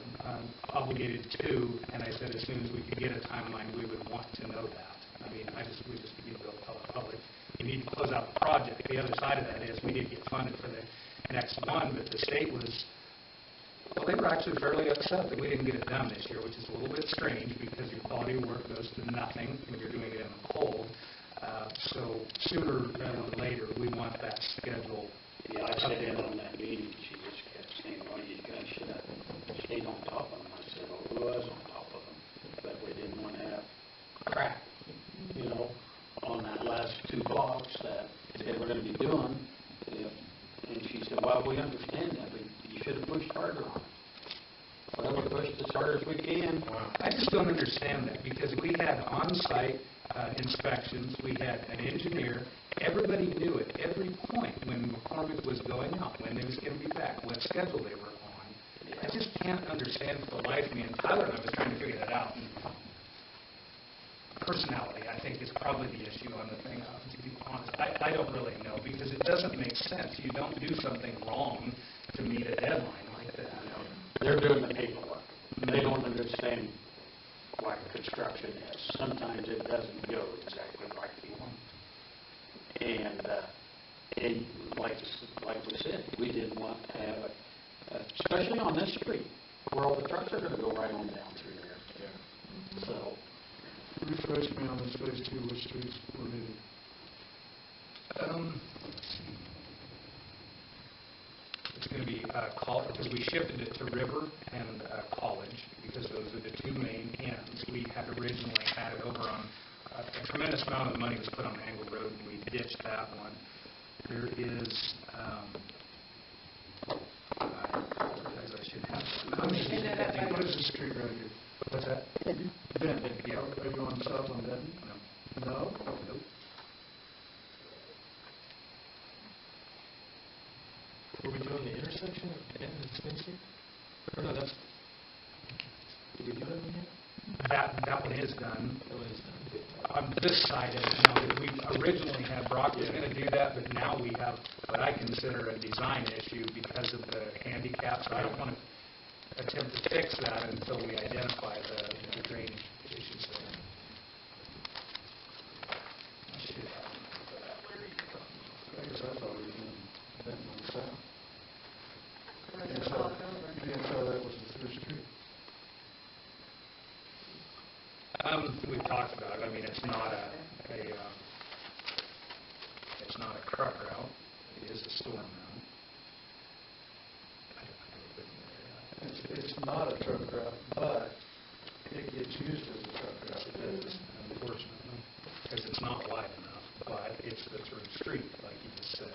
obligated to, and I said as soon as we could get a timeline, we would want to know that. We just need to go tell the public. We need to close out the project. The other side of that is we need to get funded for the next one, but the state was, well, they were actually fairly upset that we didn't get it done this year, which is a little bit strange because your quality of work goes to nothing when you're doing it in the cold. So sooner rather than later, we want that schedule. Yeah, I said in on that meeting, she just kept saying, well, you guys should have stayed on top of them. I said, well, who was on top of them? But we didn't want to have crap, on that last 2 blocks that they were going to be doing. And she said, well, we understand that, but you should have pushed harder on it. Well, we pushed as hard as we can. I just don't understand that, because we had on-site inspections, we had an engineer, everybody knew at every point when McCormick was going out, when they was going to be back, what schedule they were on. I just can't understand for the life of me, and Tyler and I was trying to figure that out. Personality, I think, is probably the issue on the thing, to be honest. I don't really know, because it doesn't make sense. You don't do something wrong to meet a deadline like that. They're doing the paperwork. They don't understand what construction is. Sometimes it doesn't go exactly like you want. And like we said, we didn't want to have it, especially on this street, where all the trucks are going to go right on down through there. Yeah. So, refresh me on this phase 2, which streets were needed? Let's see. It's going to be because we shifted it to River and College, because those are the 2 main ends. We had originally had it over on, a tremendous amount of money was put on Angle Road, and we ditched that one. There is, I apologize, think. What is the street right here? What's that? Benton. Benton. Yeah. Are you on south on Benton? No. No? Nope. Were we doing the intersection of Benton and Spring Street? Or no, that's, did we do that one yet? That one is done. That one is done. On this side of it, now, we originally had Brock was going to do that, but now we have what I consider a design issue because of the handicap, so I don't want to attempt to fix that until we identify the drainage issues there. I should have one for that. Where are you from? I guess I thought we were doing Benton on the south. Or is You it didn't walk tell- over? you didn't tell that was the through street. We've talked about it. I mean, it's not it's not a truck route. It is a storm route. It's not a truck route, but it gets used as a truck route. It is, unfortunately, because it's not wide enough, but it's the through street, like you just said.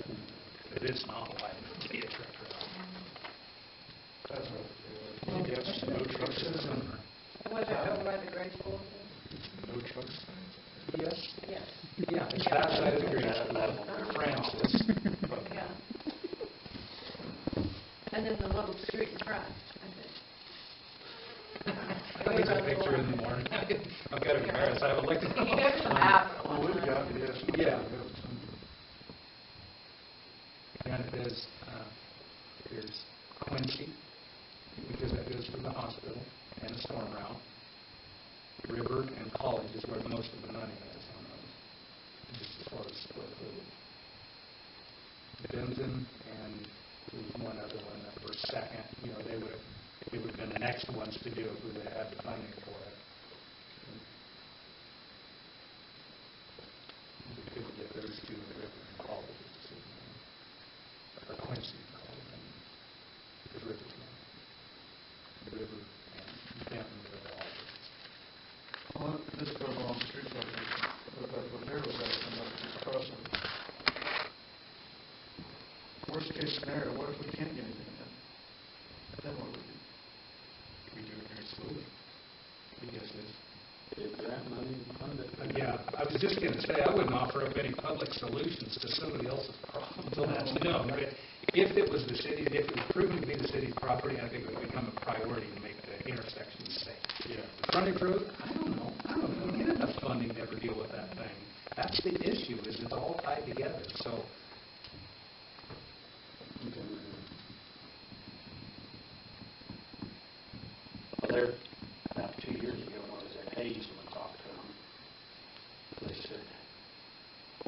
It is not wide enough to be a truck route. That's what You have some no truck system. And was it over by the grade school? No truck signs. Yes. Yes. Yeah, it's that side of the green school, Francis. Yeah. And then the little street in front, I think. There's a picture in the morning. I've got to embarrass, I haven't looked at You have the map. Well, we've got, yes. Yeah. And it is, there's Quincy, because that goes to the hospital, and the storm route. River and College is where most of the money is on those, just as far as split food. Benton and there was one other one that were second, they would have been the next ones to do if we would have had the funding for it. We couldn't get those two, River and College, or Quincy and College, because River's not. River and Benton were all. Well, this goes along the street like this, but what there was at, another crossing. Worst case scenario, what if we can't get anything done? Then what would we do? We do it very slowly. Because it's, Is that money funded? Yeah, I was just going to say, I wouldn't offer up any public solutions to somebody else's problems. No, but if it was the city, if it was proven to be the city's property, I think it would become a priority to make the intersection safe. yeah. Frontage road, I don't know. We get enough funding to ever deal with that thing. That's the issue, is it's all tied together, so. Well, there, about 2 years ago, when I was at Hayes, when I talked to them, they said,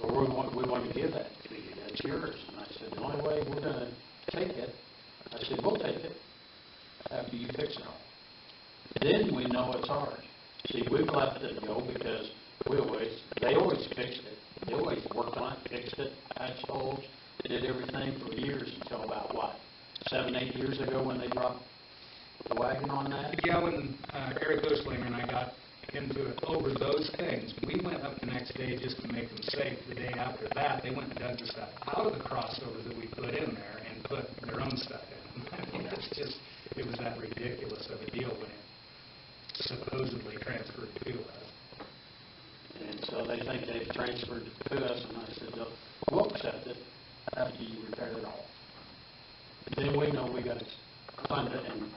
well, we want to give that to you, that's yours. And I said, the only way we're going to take it, I said, we'll take it after you fix it all. Then we know it's ours. See, we've let it go because they always fixed it. They always worked on it, fixed it, patched holes, did everything for years until about, 7, 8 years ago when they dropped the wagon on that? Yeah, when Eric Oostlinger and I got into it over those things, we went up the next day just to make them safe. The day after that, they went and dug the stuff out of the crossovers that we put in there and put their own stuff in. I mean, it was that ridiculous of a deal when it supposedly transferred to us. And so they think they've transferred it to us, and I said, we'll accept it after you repair it all. Then we know we got to fund it and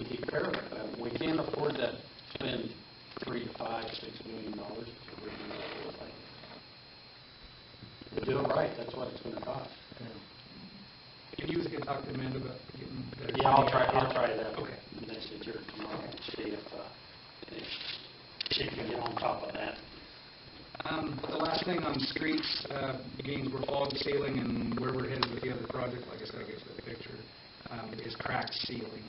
keep care of it. We can't afford to spend $3 to $5, $6 million to redo the whole thing. To do it right, that's what it's going to cost. Can you can talk to Amanda about getting the... Yeah, I'll try that. Okay. Message her tomorrow and see if she can get on top of that. The last thing on streets, being we're fog sealing and where we're headed with the other project, like I said, I guess the picture, is crack sealing.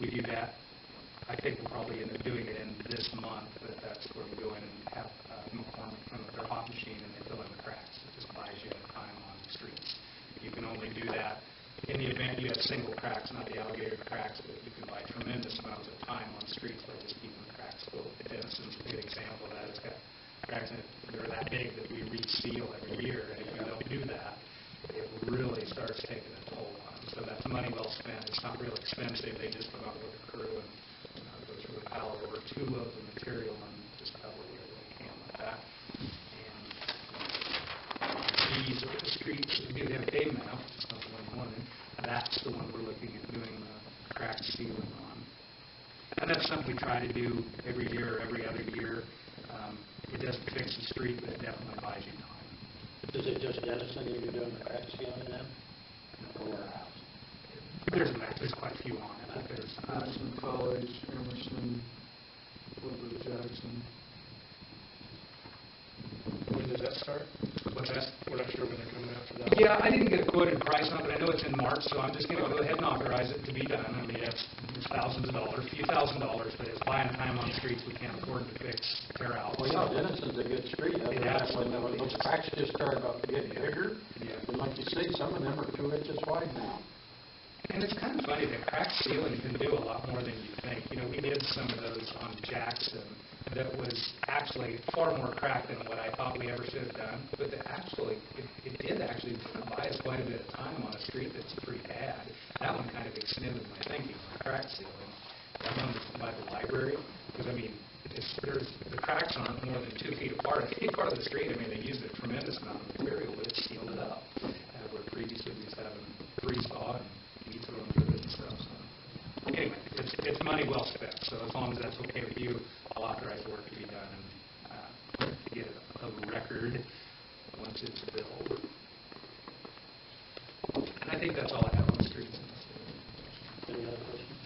We do that. I think we'll probably end up doing it in this month, but that's where we go in and have McCormick come with their hot machine and they fill in the cracks. It just buys you time on the streets. You can only do that in the event you have single cracks, not the alligator cracks, but you can buy tremendous amounts of time on streets by just keeping the cracks filled. Dennison's a good example of that. It's got cracks in it that are that big that we reseal every year, and if you don't do that, it really starts taking a toll on them. So that's money well spent. It's not real expensive. They just come out with a crew and chew up the material and just cover whatever we can with that. And these are the streets that give them pavement out, it's not the one you wanted. That's the one we're looking at doing the crack sealing on. And that's something we try to do every year or every other year. It doesn't fix the street, but it definitely buys you time. Is it just Dennison that you're doing the crack sealing then? Or warehouse? There's quite a few on it. There's Madison College, Emerson, Woodward, Jackson. When does that start? What's that? We're not sure when they're coming out for that. Yeah, I didn't get a quoted price on it, but I know it's in March, so I'm just going to go ahead and authorize it to be done. I mean, it's thousands of dollars, a few $1,000s, but it's buying time on the streets we can't afford to fix, tear out. Well, yeah, Dennison's a good street. Other than that, when absolutely those is. cracks just started up to get bigger, Yeah. and like you say, some of them are 2 inches wide now. And it's kind of funny that crack sealing can do a lot more than you think. You know, we did some of those on Jackson that was actually far more crack than what I thought we ever should have done. But it did actually buy us quite a bit of time on a street that's pretty bad. That one kind of extended my thinking on crack sealing. That one was by the library, because I mean, the cracks aren't more than 2 feet apart. A feet part of the street, I mean, they used a tremendous amount of material, but it sealed it up. Where previously we was having freeze thaw and heat thrown through it and stuff. So anyway, it's money well spent. So as long as that's okay with you, I'll authorize the work to be done and to get a record once it's billed. And I think that's all I have on the streets. Any other questions?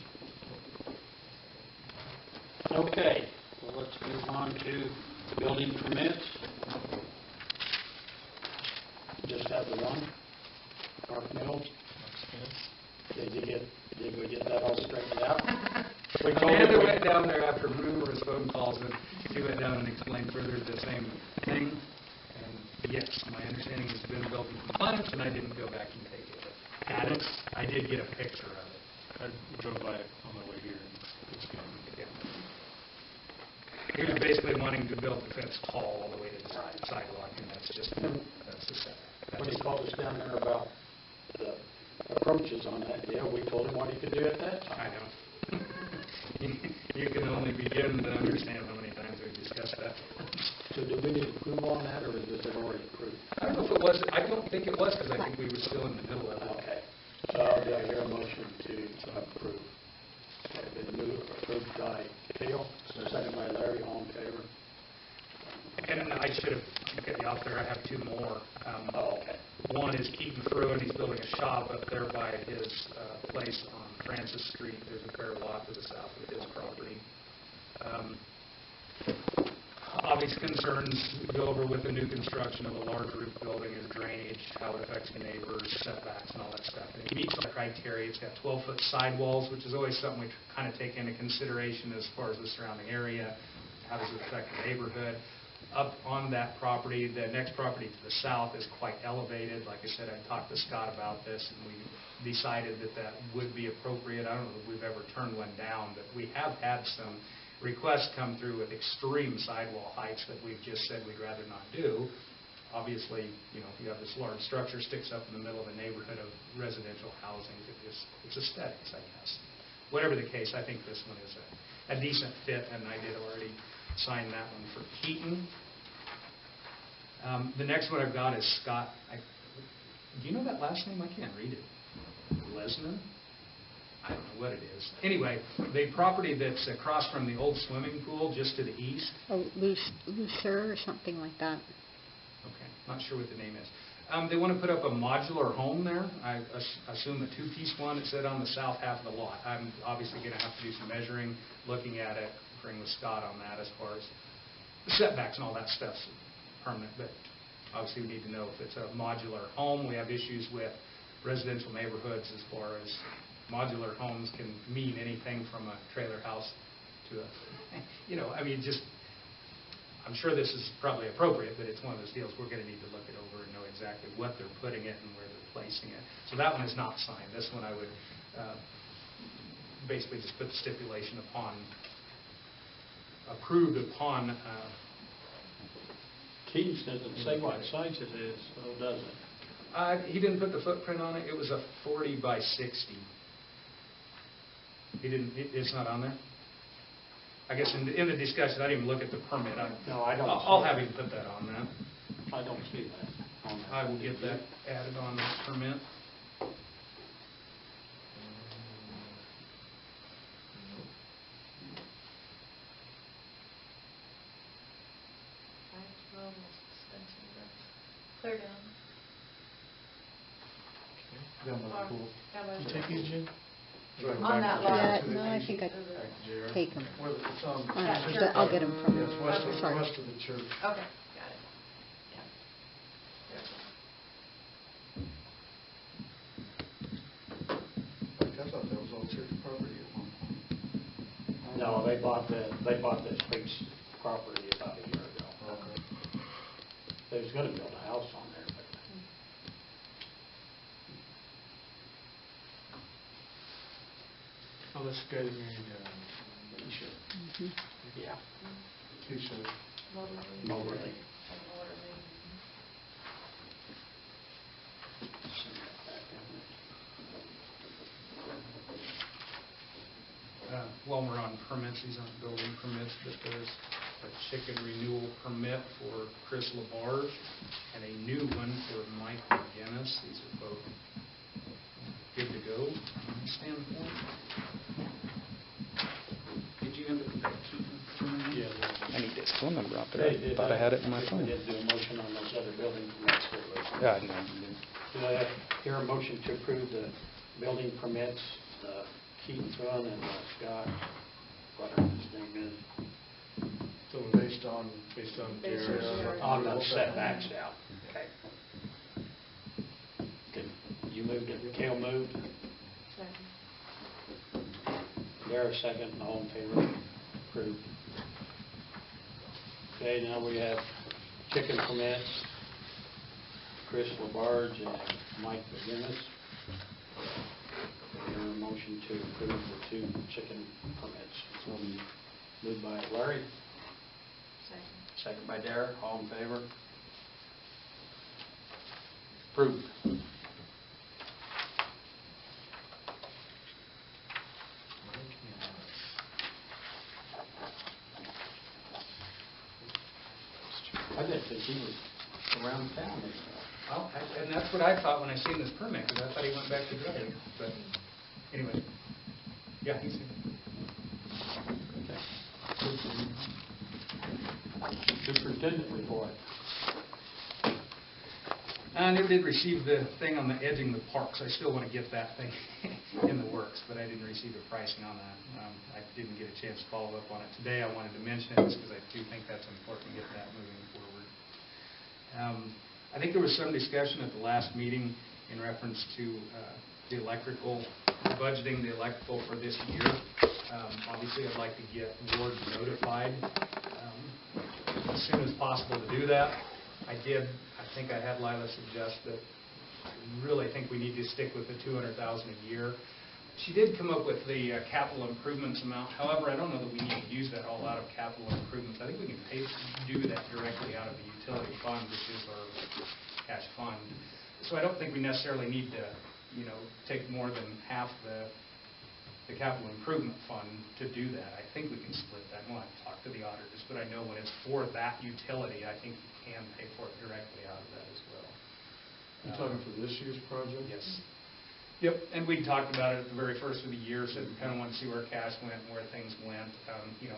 Okay, well, let's move on to building permits. Just have the one, Mark Mills. Did we get that all straightened out? We told Amanda him went down there after numerous phone calls, and she went down and explained further the same thing. And yes, my understanding is it's been built in compliance, and I didn't go back and take it. At it, I did get a picture of it. I drove by it on my way here. It's good. Yeah. He was basically wanting to build the fence tall all the way to the sidewalk, and that's the setback. when he called us down there about the approaches on that deal, we told him what he could do at that time. I know. You can only begin to understand how many times we've discussed that. So do we need approval on that, or is it already approved? I don't know if it was, I don't think it was, because I think we were still in the middle of it. Okay. So do I hear a motion to approve? Okay, been moved, approved by Cale, second by Larry, all in favor? And I should have got you out there, I have two more. Okay. One is Keaton Fruin, he's building a shop up there by his place on Francis Street. There's a bare lot to the south of his property. Obvious concerns go over with the new construction of a large roof building is drainage, how it affects the neighbors, setbacks, and all that stuff. And it meets all the criteria. It's got 12-foot sidewalls, which is always something we kind of take into consideration as far as the surrounding area. How does it affect the neighborhood? Up on that property, the next property to the south is quite elevated. Like I said, I talked to Scott about this, and we decided that that would be appropriate. I don't know if we've ever turned one down, but we have had some requests come through with extreme sidewall heights that we've just said we'd rather not do. Obviously, you know, if you have this large structure sticks up in the middle of a neighborhood of residential housing, it's aesthetics, I guess. Whatever the case, I think this one is a decent fit, and I did already sign that one for Keaton. The next one I've got is Scott. Do you know that last name? I can't read it. Lesnar? I don't know what it is. Anyway, the property that's across from the old swimming pool just to the east. Oh, Lucer or something like that. Okay, not sure what the name is. They want to put up a modular home there. I assume a two-piece one. It said on the south half of the lot. I'm obviously going to have to do some measuring, looking at it, bring with Scott on that as far as the setbacks and all that stuff's permanent. But obviously we need to know if it's a modular home. We have issues with residential neighborhoods as far as modular homes can mean anything from a trailer house to a, you know, I mean, just, I'm sure this is probably appropriate, but it's one of those deals we're going to need to look it over and know exactly what they're putting it and where they're placing it. So that one is not signed. This one I would basically just put the stipulation upon, approved upon. Keys doesn't say what size it is, so does it? He didn't put the footprint on it. It was a 40 by 60. He didn't. It's not on there. I guess in the discussion, I didn't even look at the permit. No, I don't. I'll have him put that on then. I don't see that on I will get that added on that permit. Clear down. Down by the pool. Down by You the- take these, Jim? On that lot. Yeah, no, I think I'd take them. Well, it's on. I'll get them from, Yes, west sorry. of the church. Okay, got it. Yeah. I thought that was all church property at one point. No, they bought the Speaks property about a year ago. Okay. They was gonna build a house on there, but Oh, this guy that married, Keisha. yeah, Keisha. no really. While we're on permits, these aren't building permits, but there's a chicken renewal permit for Chris Labarge and a new one for Mike McGinnis. These are both good to go from my standpoint. Did you end up keeping? Yeah. I need this phone number out Hey, there. did Thought I had it in my We phone. did do a motion on those other building permits that were. Yeah, I know. Do I hear a motion to approve the building permits, Keaton Run and Scott, whatever his name is, So based on Jared. on the setbacks out? Okay. Okay, you moved it, Kale moved, Dara second, all in favor, approved. Okay, now we have chicken permits, Chris Labarge and Mike McGinnis. Hear a motion to approve the two chicken permits. Moved by Larry, second by Dara, all in favor? Approved. I didn't think he was around town anymore. Well, and that's what I thought when I seen this permit, because I thought he went back to driving. But anyway, yeah, he's here. Superintendent report. I never did receive the thing on the edging the parks. I still want to get that thing in the works, but I didn't receive the pricing on that. I didn't get a chance to follow up on it today. I wanted to mention it just because I do think that's important to get that moving forward. I think there was some discussion at the last meeting in reference to the electrical, budgeting the electrical for this year. Obviously, I'd like to get Ward notified as soon as possible to do that. I think I had Lila suggest that I really think we need to stick with the $200,000 a year. She did come up with the capital improvements amount. However, I don't know that we need to use that all out of capital improvements. I think we can do that directly out of the utility fund, which is our cash fund. So I don't think we necessarily need to, take more than half the capital improvement fund to do that. I think we can split that. We'll have to talk to the auditors, but I know when it's for that utility, I think you can pay for it directly out of that as well. You talking for this year's project? Yes. Yep, and we talked about it at the very first of the year, so we kind of want to see where cash went and where things went.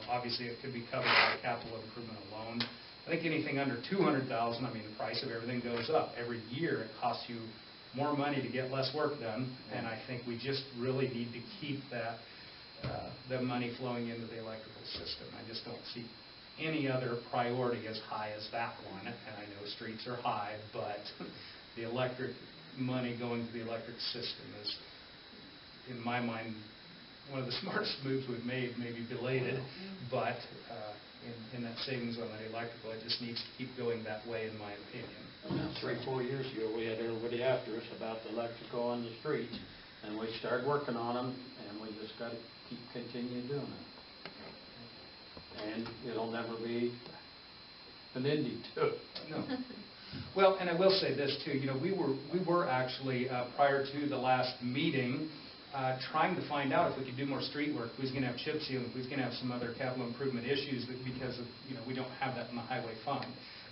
Obviously, it could be covered by capital improvement alone. I think anything under $200,000, the price of everything goes up. Every year, it costs you more money to get less work done, and I think we just really need to keep that, the money flowing into the electrical system. I just don't see any other priority as high as that one, and I know streets are high, but the electric money going to the electric system is, in my mind, one of the smartest moves we've made, maybe belated, but in that savings on that electrical, it just needs to keep going that way, in my opinion. Now, 3-4 years ago, we had everybody after us about the electrical on the streets, and we started working on them, and we just got to continue doing it. And it'll never be an ending to it. No. Well, and I will say this too, we were actually, prior to the last meeting, trying to find out if we could do more street work, if we was going to have chip sealing, if we was going to have some other capital improvement issues that because of, we don't have that in the highway fund.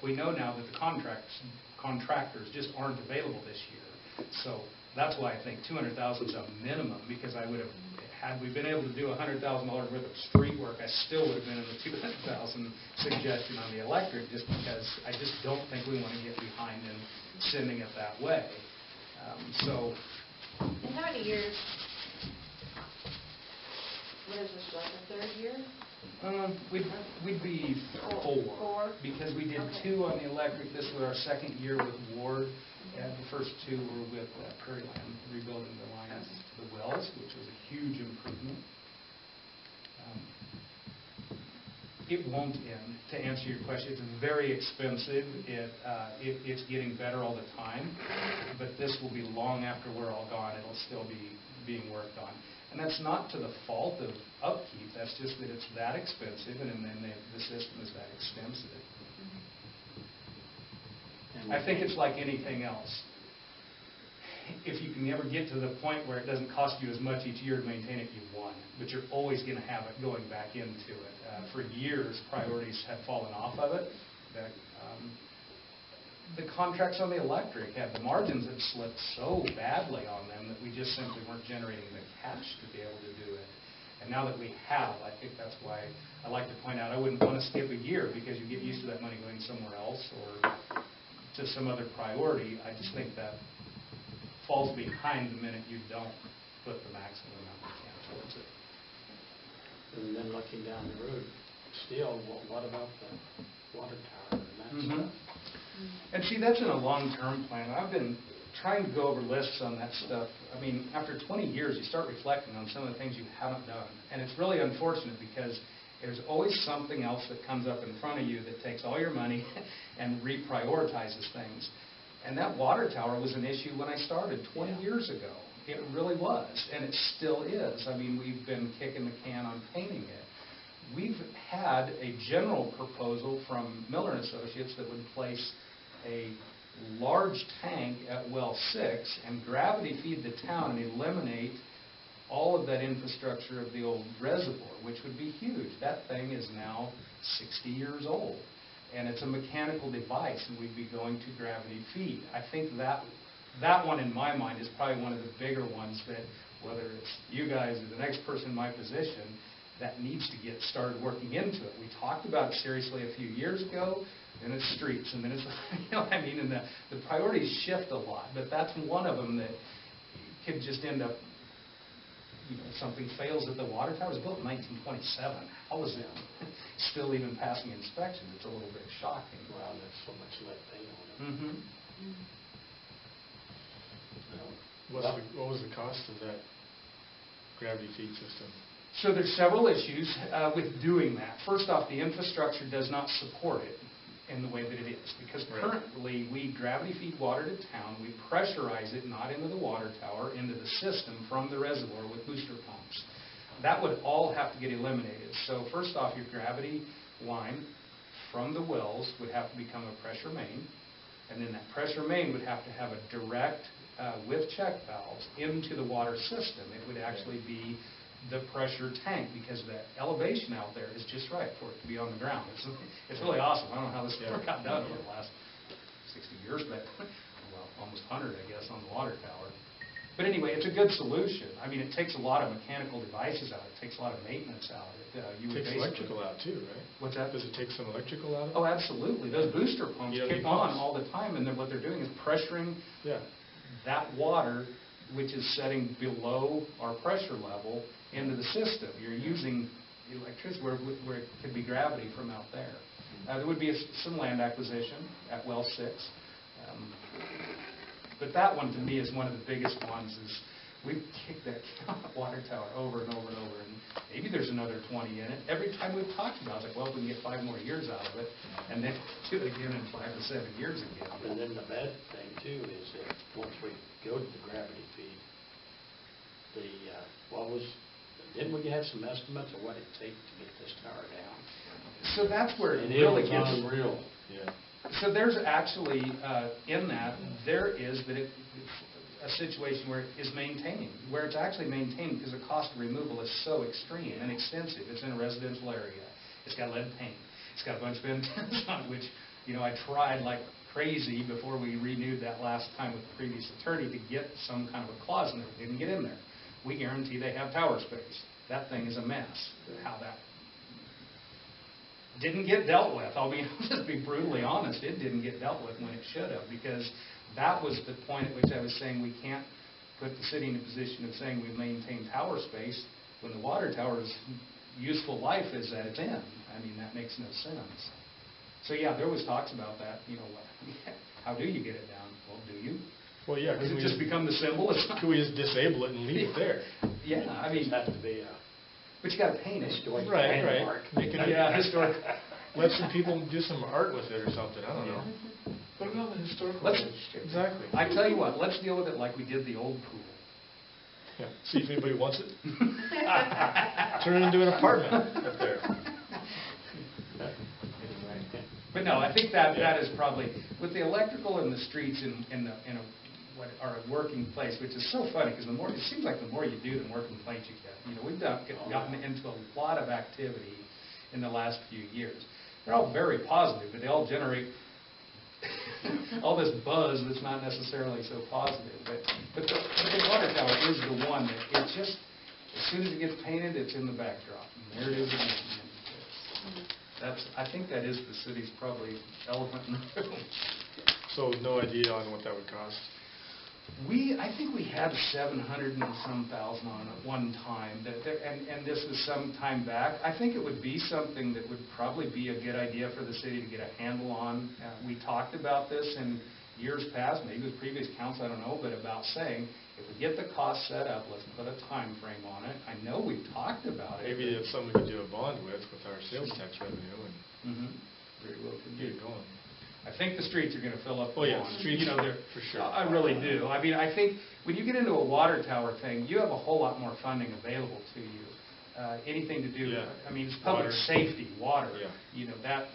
We know now that the contractors just aren't available this year. So that's why I think 200,000 is a minimum, because I would have, had we been able to do $100,000 worth of street work, I still would have been in the 200,000 suggestion on the electric, just because I just don't think we want to get behind in sending it that way. And how many years? What is this, like the third year? We'd be four. Because we did Okay. 2 on the electric. This was our second year with Ward. And the first 2 were with Prairie Land, rebuilding the lines to the wells, which was a huge improvement. It won't end. To answer your question, it's very expensive. It's getting better all the time. But this will be long after we're all gone. It'll still be being worked on. And that's not to the fault of upkeep. That's just that it's that expensive, and then the system is that extensive. I think it's like anything else. If you can ever get to the point where it doesn't cost you as much each year to maintain it, you've won. But you're always going to have it going back into it. For years, priorities have fallen off of it. The contracts on the electric the margins have slipped so badly on them that we just simply weren't generating the cash to be able to do it. And now that we have, I think that's why I like to point out I wouldn't want to skip a year, because you get used to that money going somewhere else or to some other priority. I just think that falls behind the minute you don't put the maximum amount you can towards it. And then looking down the road, still, what about the water tower and that Mhm. stuff? And see, that's in a long-term plan. I've been trying to go over lists on that stuff. I mean, after 20 years, you start reflecting on some of the things you haven't done. And it's really unfortunate, because there's always something else that comes up in front of you that takes all your money and reprioritizes things. And that water tower was an issue when I started 20 years ago. It really was, and it still is. I mean, we've been kicking the can on painting it. We've had a general proposal from Miller and Associates that would place a large tank at well 6 and gravity feed the town and eliminate all of that infrastructure of the old reservoir, which would be huge. That thing is now 60 years old, and it's a mechanical device, and we'd be going to gravity feed. I think that one, in my mind, is probably one of the bigger ones that, whether it's you guys or the next person in my position, that needs to get started working into it. We talked about it seriously a few years ago, then it's streets, and then it's, and the priorities shift a lot, but that's one of them that could just end up, something fails at the water tower. It was built in 1927. How is it still even passing inspection? It's a little bit shocking. Wow, there's so much lead paint on it. Mm-hmm. What was the cost of that gravity feed system? So there's several issues with doing that. First off, the infrastructure does not support it in the way that it is, because currently we gravity feed water to town, we pressurize it not into the water tower, into the system from the reservoir with booster pumps. That would all have to get eliminated. So first off, your gravity line from the wells would have to become a pressure main, and then that pressure main would have to have a direct with check valves into the water system. It would actually be the pressure tank, because the elevation out there is just right for it to be on the ground. It's really awesome. I don't know how this work got done over the last 60 years, but well, almost 100, I guess, on the water tower. But anyway, it's a good solution. I mean, it takes a lot of mechanical devices out. It takes a lot of maintenance out. It takes electrical out too, right? What's that? Does it take some electrical out of it? Oh, absolutely. Those booster pumps kick on all the time, and what they're doing is pressuring that water, which is setting below our pressure level, into the system. You're using electricity where it could be gravity from out there. There would be some land acquisition at well 6. But that one, to me, is one of the biggest ones. Is we've kicked that water tower over and over and over, and maybe there's another 20 in it. Every time we've talked about it, I was like, well, if we can get 5 more years out of it, and then do it again in 5 or 7 years again. And then the bad thing, too, is that once we go to the gravity feed, didn't we have some estimates of what it'd take to get this tower down? So that's where it And really was gets unreal. So there's actually, in that, there is that a situation where it is maintained, where it's actually maintained because the cost of removal is so extreme and extensive. It's in a residential area. It's got lead paint. It's got a bunch of antennas on it, which, I tried like crazy before we renewed that last time with the previous attorney to get some kind of a clause in there. We didn't get in there. We guarantee they have tower space. That thing is a mess, how that didn't get dealt with. I'll just be brutally honest. It didn't get dealt with when it should have, because that was the point at which I was saying we can't put the city in a position of saying we maintain tower space when the water tower's useful life is at its end. I mean, that makes no sense. So yeah, there was talks about that. How do you get it down? Well, do you? Well, yeah. Does it just become the symbol? It's not. Can we just disable it and leave it there? Yeah, I mean, Have to be a but you got to paint it. historic Right, landmark. Make it, Yeah, historic. let some people do some art with it or something, I don't know. Put it on the historical Let's- register. Exactly. I tell you what, let's deal with it like we did the old pool. Yeah. See if anybody wants it. Turn it into an apartment up there. But no, I think that is probably, with the electrical and the streets in what are a working place, which is so funny, because it seems like the more you do, the more complaints you get. We've gotten into a lot of activity in the last few years. They're all very positive, but they all generate all this buzz that's not necessarily so positive. But the water tower is the one that it just, as soon as it gets painted, it's in the backdrop. And there it is again. I think that is the city's probably elephant in the room. So no idea on what that would cost? I think we had 700 and some thousand on at one time, and this was some time back. I think it would be something that would probably be a good idea for the city to get a handle on. We talked about this in years past, maybe with previous council, I don't know, but about saying, if we get the cost set up, let's put a time frame on it. I know we've talked about it. Maybe it's something we could do a bond with our sales tax revenue and Mhm. very well could get it going. I think the streets are going to fill up. Oh, yeah, ponds. streets, They're- for sure. I really do. I mean, I think when you get into a water tower thing, you have a whole lot more funding available to you. Anything to do, Yeah. I mean, it's public Water. safety, water. Yeah. That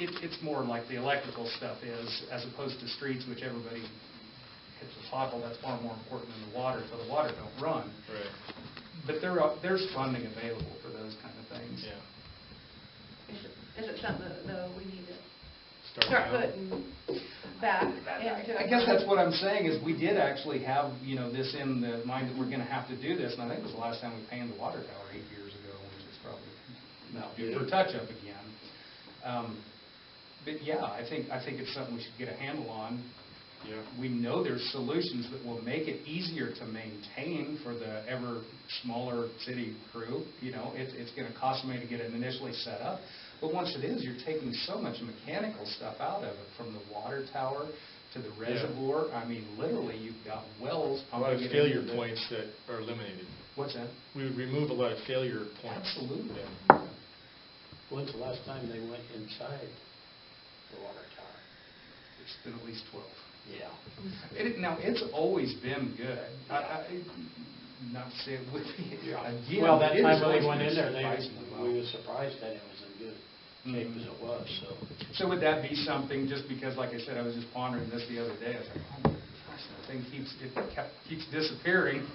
it's more like the electrical stuff is, as opposed to streets, which everybody hits a pothole. That's far more important than the water, so the water don't run. Right. But there's funding available for those kind of things. Yeah. Is it something that, though, we need to Start start now. putting back into? I guess that's what I'm saying, is we did actually have, this in the mind that we're going to have to do this, and I think it was the last time we painted the water tower 8 years ago, which is probably not due for touch-up again. But yeah, I think it's something we should get a handle on. Yeah. We know there's solutions that will make it easier to maintain for the ever smaller city crew. It's going to cost money to get it initially set up. But once it is, you're taking so much mechanical stuff out of it, from the water tower to the reservoir. I mean, literally, you've got wells. A lot of pumping it failure into the- points that are eliminated. What's that? We would remove a lot of failure points. Absolutely. Yeah. When's the last time they went inside the water tower? It's been at least 12. Yeah. Now, it's always been good. Not to say it would be again. Well, that it has time when always we went been in there, surprisingly well. we were surprised that it was in good shape as it was, so. So would that be something, just because, like I said, I was just pondering this the other day, I was like, oh my gosh, that thing keeps disappearing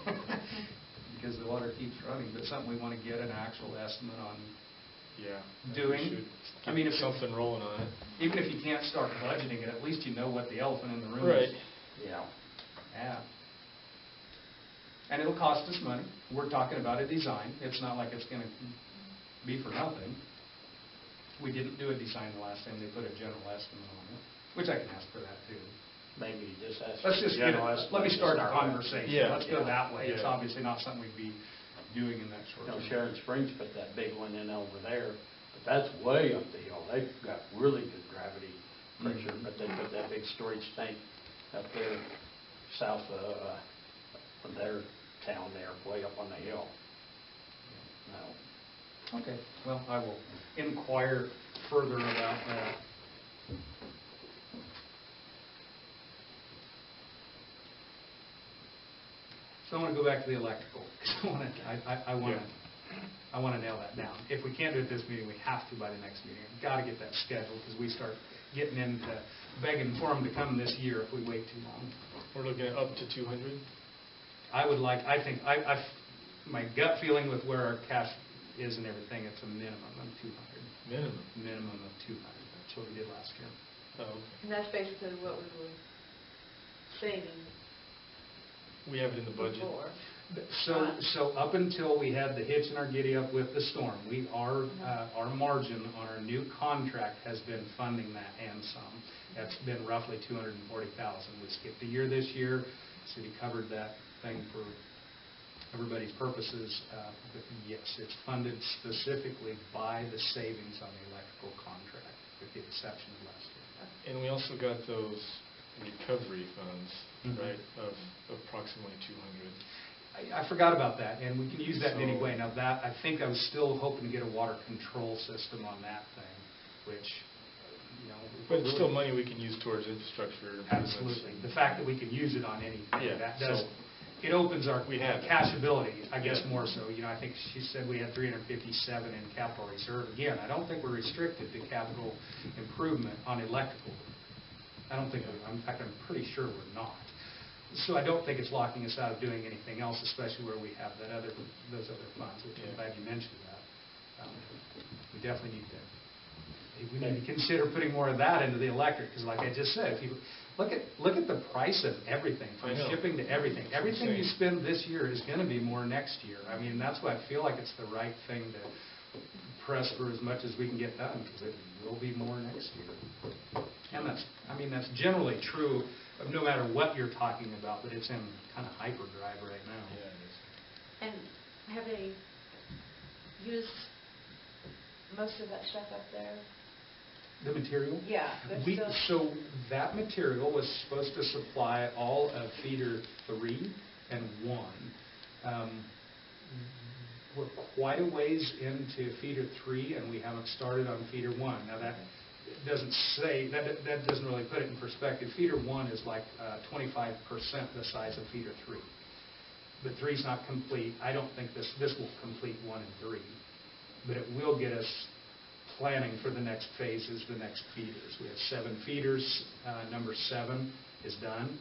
because the water keeps running, but something we want to get an actual estimate on Yeah. doing. We should I mean, get something rolling on it. even if you can't start budgeting it, at least you know what the elephant in the room Right. is. Yeah. Yeah. And it'll cost us money. We're talking about a design. It's not like it's going to be for nothing. We didn't do a design the last time. They put a general estimate on it, which I can ask for that too. Maybe you just ask. Let's just the general estimate let me to start the with. conversation. Yeah. Let's go that way. It's Yeah. obviously not something we'd be doing in that short term. Sharon Springs put that big one in over there, but that's way up the hill. They've got really good gravity pressure, but they put that big storage tank up there south of their town there, way up on the hill. No. Okay. Well, I will inquire further about that. So I want to go back to the electrical, because I want to nail that down. If we can't do it this meeting, we have to by the next meeting. We've got to get that scheduled, because we start getting into begging for them to come this year if we wait too long. We're looking at up to 200? My gut feeling with where our cash is and everything, it's a minimum of 200. Minimum? Minimum of 200. That's what we did last year. Oh, okay. And that's basically what we were saving We have it in the budget? before. So up until we had the hitch in our giddy up with the storm, our margin on our new contract has been funding that and some. That's been roughly $240,000. We skipped a year this year. The city covered that thing for everybody's purposes. But yes, it's funded specifically by the savings on the electrical contract, with the exception of last year. And we also got those recovery funds, Mhm. right, of approximately 200. I forgot about that, and we can use that in any So- way. Now that, I think I was still hoping to get a water control system on that thing, which, you know. But it's still money we can use towards infrastructure improvements. Absolutely. The fact that we can use it on anything, Yeah, that does, so- it opens our We have it. cashability, I guess Yeah. more so. You know, I think she said we had 357 in capital reserve. Again, I don't think we're restricted to capital improvement on electrical. I don't think, in fact, I'm pretty sure we're not. So I don't think it's locking us out of doing anything else, especially where we have those other funds, which I'm Yeah. glad you mentioned that. We definitely need to consider putting more of that into the electric, because like I just said, if you look at the price of everything, from I know. shipping to everything. Everything you insane. spend this year is going to be more next year. I mean, that's why I feel like it's the right thing to press for as much as we can get done, because it will be more next year. And that's generally true of no matter what you're talking about, but it's in kind of hyperdrive right now. Yeah, it is. And have they used most of that stuff up there? The material? Yeah, they're still. So that material was supposed to supply all of feeder 3 and 1. We're quite a ways into feeder 3, and we haven't started on feeder 1. Now that doesn't say, that doesn't really put it in perspective. Feeder 1 is like 25% the size of feeder 3. But 3 is not complete. I don't think this will complete 1 and 3, but it will get us planning for the next phases, the next feeders. We have 7 feeders. Number 7 is done.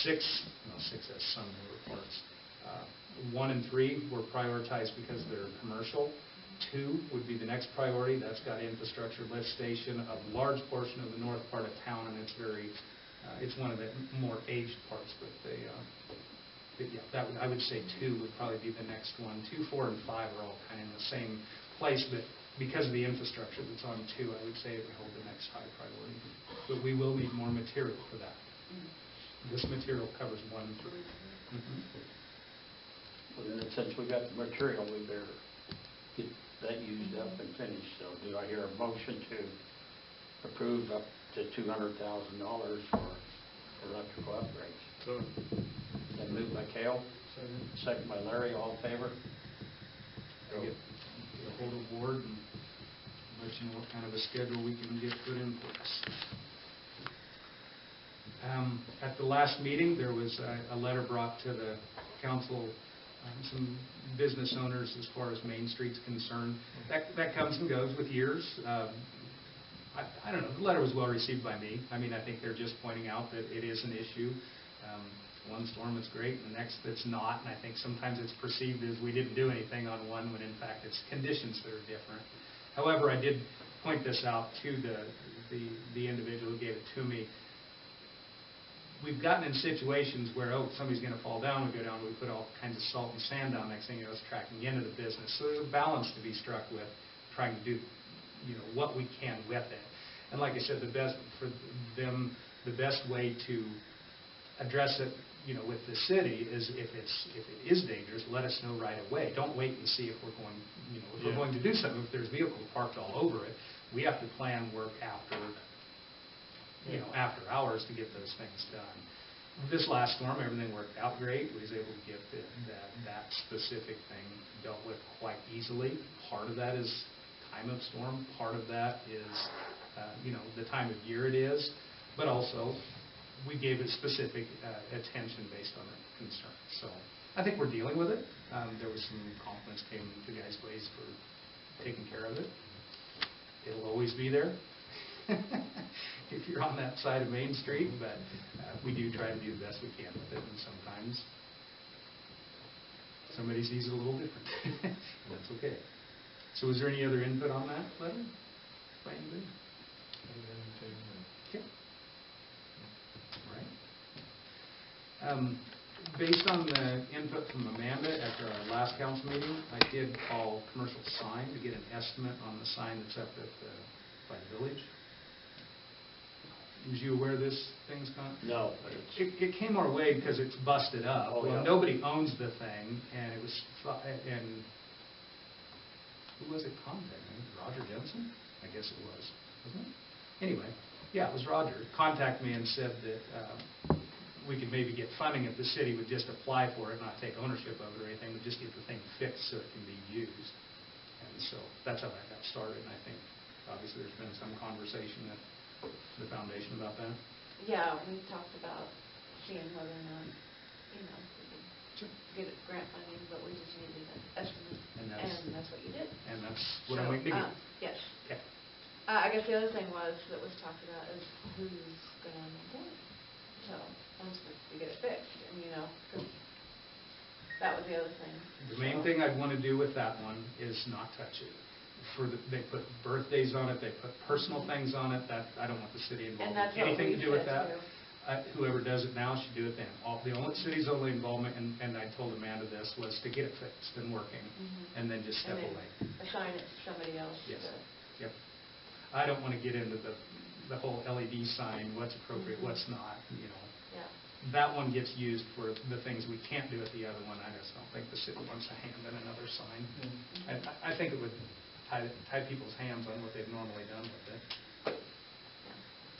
6 has some newer parts. 1 and 3 were prioritized because they're commercial. 2 would be the next priority. That's got infrastructure, lift station, a large portion of the north part of town, and it's one of the more aged parts. But I would say 2 would probably be the next one. 2, 4, and 5 are all kind of in the same place, but because of the infrastructure that's on 2, I would say it would hold the next high priority. But we will need more material for that. This material covers 1 and 3. Well, then, since we got the material, we better get that used up and finished. So do I hear a motion to approve up to $200,000 for electrical upgrades? So, Then moved by Cale, second by Larry, all in favor? Get a hold of the board and let you know what kind of a schedule we can get put in place. At the last meeting, there was a letter brought to the council, some business owners as far as Main Street's concerned. That comes and goes with years. I don't know, the letter was well received by me. I mean, I think they're just pointing out that it is an issue. One storm is great, and the next it's not, and I think sometimes it's perceived as we didn't do anything on one, when in fact it's conditions that are different. However, I did point this out to the individual who gave it to me. We've gotten in situations where, somebody's going to fall down, we go down, we put all kinds of salt and sand down, next thing you know, it's tracking into the business. So there's a balance to be struck with trying to do, what we can with it. And like I said, the best way to address it, with the city is if it is dangerous, let us know right away. Don't wait and see if we're going, if we're going to do something. If there's vehicles parked all over it, we have to plan work after hours to get those things done. This last storm, everything worked out great. We was able to get that specific thing dealt with quite easily. Part of that is time of storm. Part of that is, the time of year it is. But also, we gave it specific attention based on the concern. So I think we're dealing with it. There was some compliments came to guys' ways for taking care of it. It'll always be there. if you're on that side of Main Street, but we do try to do the best we can with it, and sometimes somebody sees it a little different. And that's okay. So is there any other input on that letter? By anybody? Okay. All right. Based on the input from Amanda at our last council meeting, I did call Commercial Sign to get an estimate on the sign that's up at by the village. Was you aware of this thing, Scott? No. It came our way because it's busted up. Oh, Well, yeah. nobody owns the thing, and it was, and who was it contacting? Roger Jensen? I guess it was, wasn't it? Anyway, yeah, it was Roger. Contacted me and said that we could maybe get funding if the city would just apply for it, not take ownership of it or anything, but just get the thing fixed so it can be used. And so that's how that got started, and I think obviously there's been some conversation at the foundation about that. Yeah, we talked about seeing whether or not, we could get it grant funding, but we just needed an estimate. And that's what you did. And that's what I'm waiting to get. Yes. Okay. I guess the other thing that was talked about is who's going to maintain it. So, once we get it fixed, and 'cause that was the other thing. The main thing I'd want to do with that one is not touch it. They put birthdays on it, they put personal things on it, that, I don't want the city involved And that's in what anything we to do with said, that. too. Whoever does it now should do it then. The only city's only involvement, and I told Amanda this, was to get it fixed and working, and then just step And then away. assign it to somebody else. Yes. to- Yep. I don't want to get into the whole LED sign, what's appropriate, what's not, Yeah. That one gets used for the things we can't do at the other one. I just don't think the city wants a hand in another sign. I think it would tie people's hands on what they've normally done with it.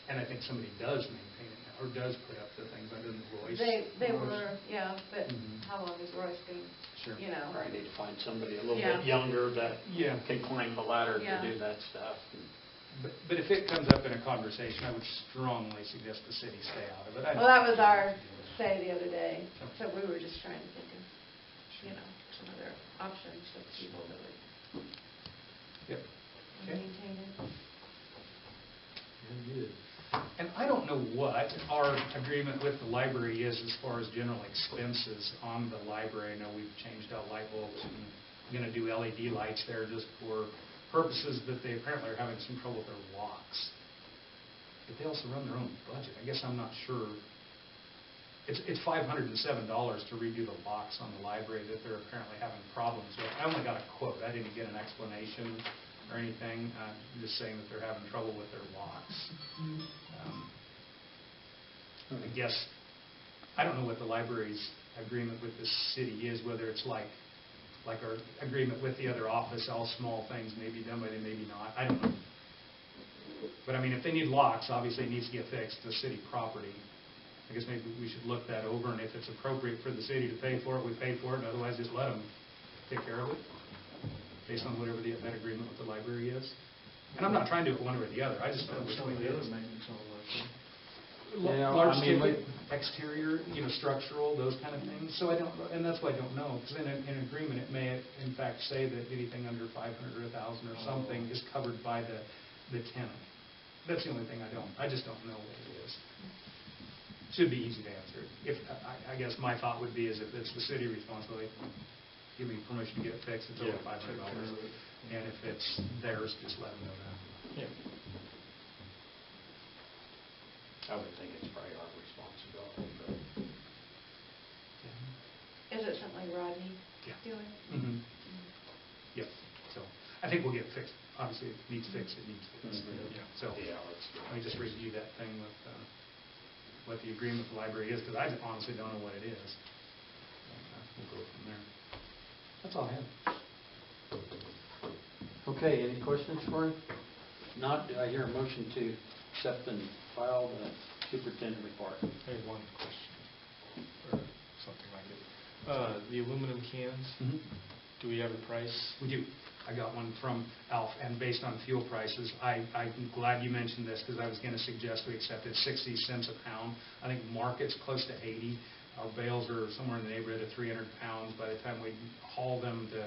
And I think somebody does maintain it now, or does put up the things under the Royce. They were, yeah, but Mhm. how long is Royce going, Sure. Or I need to find somebody a little Yeah. bit younger that Yeah. can climb the ladder Yeah. to do that stuff. But if it comes up in a conversation, I would strongly suggest the city stay out of it. well, that was our say the other day. So we were just trying to think of, some other options for people that would Yep. Okay. maintain it. Very good. And I don't know what our agreement with the library is as far as general expenses on the library. I know we've changed out light bulbs and going to do LED lights there just for purposes that they apparently are having some trouble with their locks. But they also run their own budget. I guess I'm not sure. It's $507 to redo the locks on the library that they're apparently having problems with. I only got a quote. I didn't get an explanation or anything. I'm just saying that they're having trouble with their locks. I guess, I don't know what the library's agreement with the city is, whether it's like our agreement with the other office, all small things may be done by them, maybe not. I don't know. But I mean, if they need locks, obviously it needs to get fixed, the city property. I guess maybe we should look that over, and if it's appropriate for the city to pay for it, we pay for it, and otherwise just let them take care of it, based on whatever that agreement with the library is. And I'm not trying to do it one way or the other, I just don't know which Some way of it the other is. maintenance on the Yeah, Large I mean, ticket, exterior, structural, those kind of things. So I don't, and that's why I don't know, because in an agreement, it may in fact say that anything under 500 or 1,000 or something is covered by the tenant. That's the only thing I just don't know what it is. Should be easy to answer. I guess my thought would be is if it's the city responsibility, give me permission to get it fixed, it's over Yeah, $500. take care of it. And if it's theirs, just let them know that. Yeah. I would think it's probably our responsibility, but Is it something like Rodney Yeah. doing? Mm-hmm. Yep, so, I think we'll get it fixed. Obviously, it needs fixed, it needs fixed. Mhm. Yeah. So, yeah, let's do let me just review that thing with, what the agreement with the library is, because I honestly don't know what it is. We'll go from there. That's all I have. Okay, any questions for him? Not, do I hear a motion to accept and file the superintendent report? I have one question, or something like it. The aluminum cans, do we have a price? We do. I got one from Alf, and based on fuel prices, I'm glad you mentioned this, because I was going to suggest we accept it 60 cents a pound. I think market's close to 80. Our bales are somewhere in the neighborhood of 300 pounds. By the time we haul them to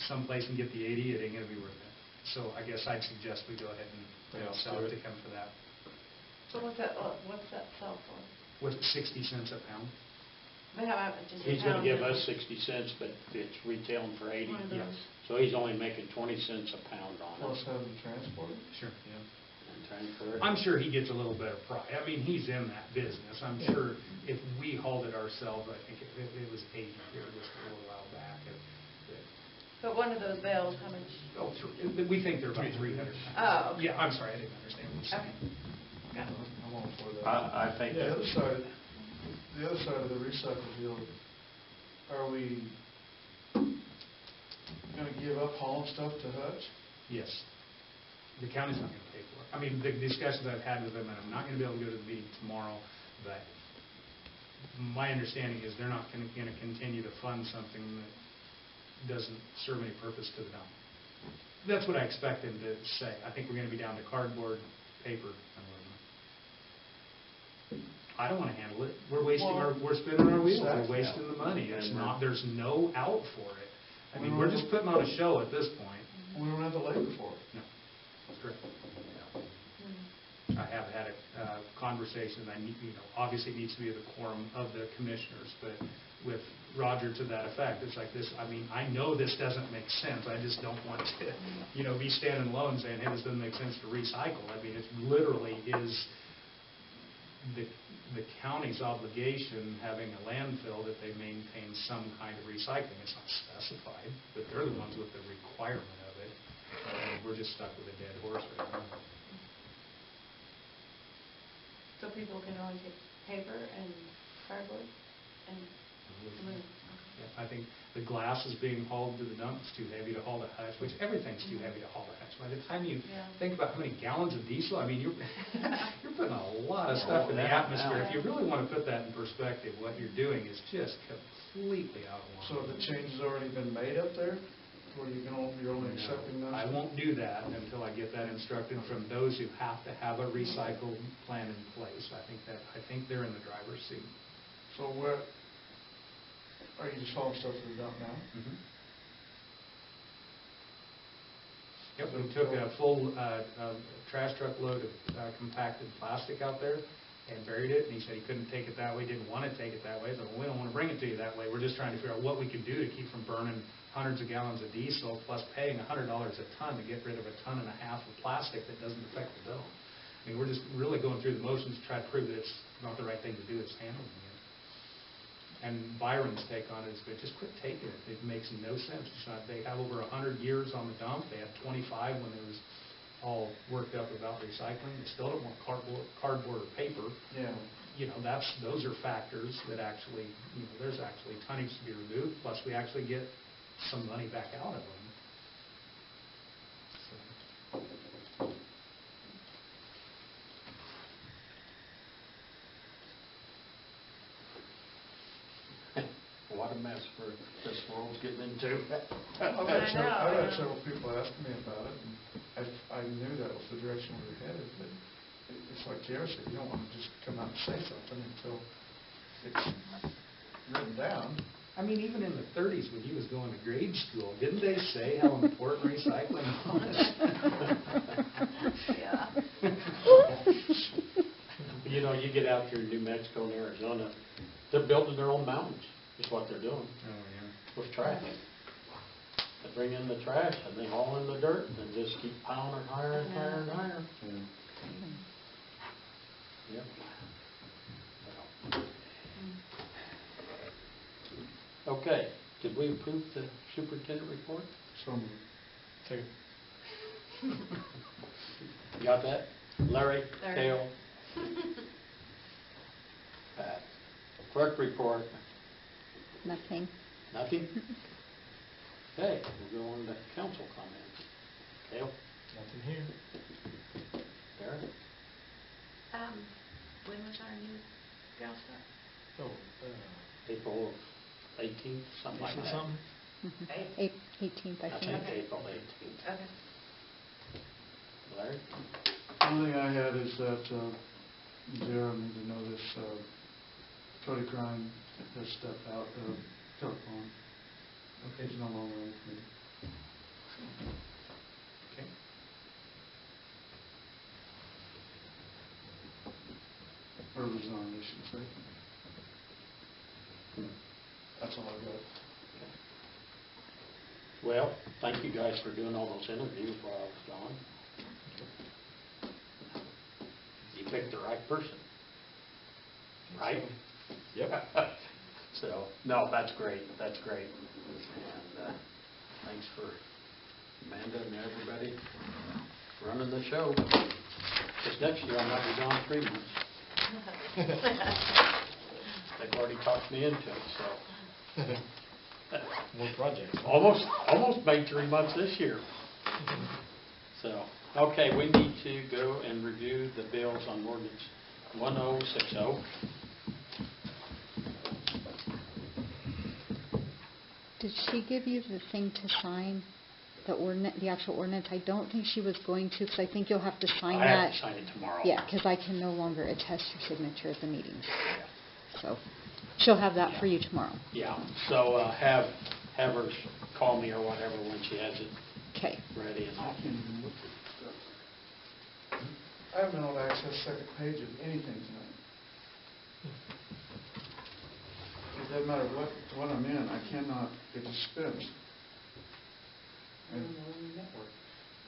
someplace and get the 80, it ain't going to be worth it. So I guess I'd suggest we go ahead and sell it to him for that. So what's that sell for? Was it 60 cents a pound? But how about just a He's gonna pound give of- us 60 cents, but it's retailing for 80. One of Yes. those. So he's only making 20 cents a pound on Plus it. having to transport it. Sure. And transfer it. I'm sure he gets a little better price. I mean, he's in that business. I'm sure if we hauled it ourselves, I think it was 80 here just a little while back. But one of those bales, how much? We think they're about 300 pounds. Oh, okay. Yeah, I'm sorry, I didn't understand what you're Okay. saying. Got it. I'm all for that. I think The that, other side of the recycle deal, are we gonna give up hauling stuff to Hutch? Yes. The county's not going to pay for it. I mean, the discussions I've had with them, and I'm not going to be able to go to the meeting tomorrow, but my understanding is they're not going to continue to fund something that doesn't serve any purpose to the dump. That's what I expect them to say. I think we're going to be down to cardboard, paper, and whatnot. I don't want to handle it. We're spinning our wheels. We're wasting the money. There's no out for it. I mean, we're just putting on a show at this point. We don't have the labor for it. No, that's correct. I have had a conversation, obviously it needs to be the quorum of the commissioners, but with Roger to that effect, it's like this, I mean, I know this doesn't make sense, I just don't want to, be standing alone saying, hey, this doesn't make sense to recycle. I mean, it literally is the county's obligation, having a landfill, that they maintain some kind of recycling. It's not specified, but they're the ones with the requirement of it. And we're just stuck with a dead horse right now. So people can only take paper and cardboard and glue. Yeah, I think the glass is being hauled to the dump. It's too heavy to haul to Hutch, which everything's too heavy to haul to Hutch. By the time you Yeah. think about how many gallons of diesel, I mean, you're putting a lot of stuff in the atmosphere. If you really want to put that in perspective, what you're doing is just completely out of line. So the change has already been made up there, where you're only accepting those? I won't do that until I get that instructed from those who have to have a recycle plan in place. I think they're in the driver's seat. So what, are you just hauling stuff to the dump now? Yep, we took a full trash truck load of compacted plastic out there and buried it, and he said he couldn't take it that way, didn't want to take it that way, so we don't want to bring it to you that way. We're just trying to figure out what we can do to keep from burning hundreds of gallons of diesel, plus paying $100 a ton to get rid of 1.5 tons of plastic that doesn't affect the bill. I mean, we're just really going through the motions to try to prove that it's not the right thing to do, it's handling it. And Byron's take on it is good. Just quit taking it. It makes no sense. It's not, they have over 100 years on the dump. They had 25 when it was all worked up about recycling. They still don't want cardboard or paper. Yeah. Those are factors that actually, there's actually tonnage to be removed. Plus, we actually get some money back out of them. what a mess this world's getting into. I've I know. had several people ask me about it, and I knew that was the direction we were headed, but it's like Jared said, you don't want to just come out and say something until it's written down. I mean, even in the 30s when he was going to grade school, didn't they say how important recycling was? Yeah. You get out here in New Mexico and Arizona, they're building their own mountains, is what they're doing, with trash. They bring in the trash and they haul in the dirt and just keep piling it higher and higher and higher. Yep. Okay, did we approve the superintendent report? So Take You got that? Larry, Larry. Cale? Clerk report, Nothing. nothing? Okay, we'll go on to council comments. Cale? nothing here. Darren? When was our new gal start? Oh, April 18th, something like is it that. something? 18th, I I think think. April 18th. Okay. Larry? the only thing I had is that Jared needs to know this, Cody Crime has stepped out of telephone. Okay, he's no longer with me. Okay. Or resign, I should say. That's all I've got. Well, thank you guys for doing all those interviews while I was gone. You picked the right person, right? Yep. So, no, that's great, that's great. And thanks for Amanda and everybody running the show. This next year I might be gone 3 months. They've already talked me into it, so. More projects. Almost made 3 months this year. So, okay, we need to go and review the bills on ordinance 1060. Did she give you the thing to sign, the actual ordinance? I don't think she was going to, because I think you'll have to sign I that. have to sign it tomorrow. Yeah, because I can no longer attest your signature at the meeting. So she'll have that for you tomorrow. Yeah, so have her call me or whatever when she has it Okay. ready and I I'll. can't even look at stuff. I haven't been able to access second page of anything tonight. It doesn't matter what I'm in, I cannot, it just spins.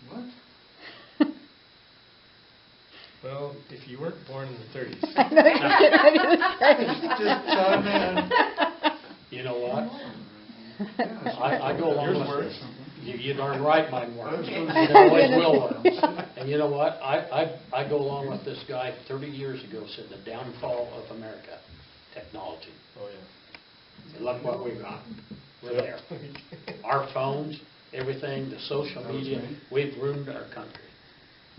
What? Well, if you weren't born in the 30s. I know you're getting ready to say. Just chime in. You know what? Yeah, I go along Yours with works. you darn right mine works. I It was always will work. And you know what? I go along with this guy 30 years ago said the downfall of America, technology. Oh, yeah. And look what we've got. We're there. Our phones, everything, the social That was media, me. we've ruined our country.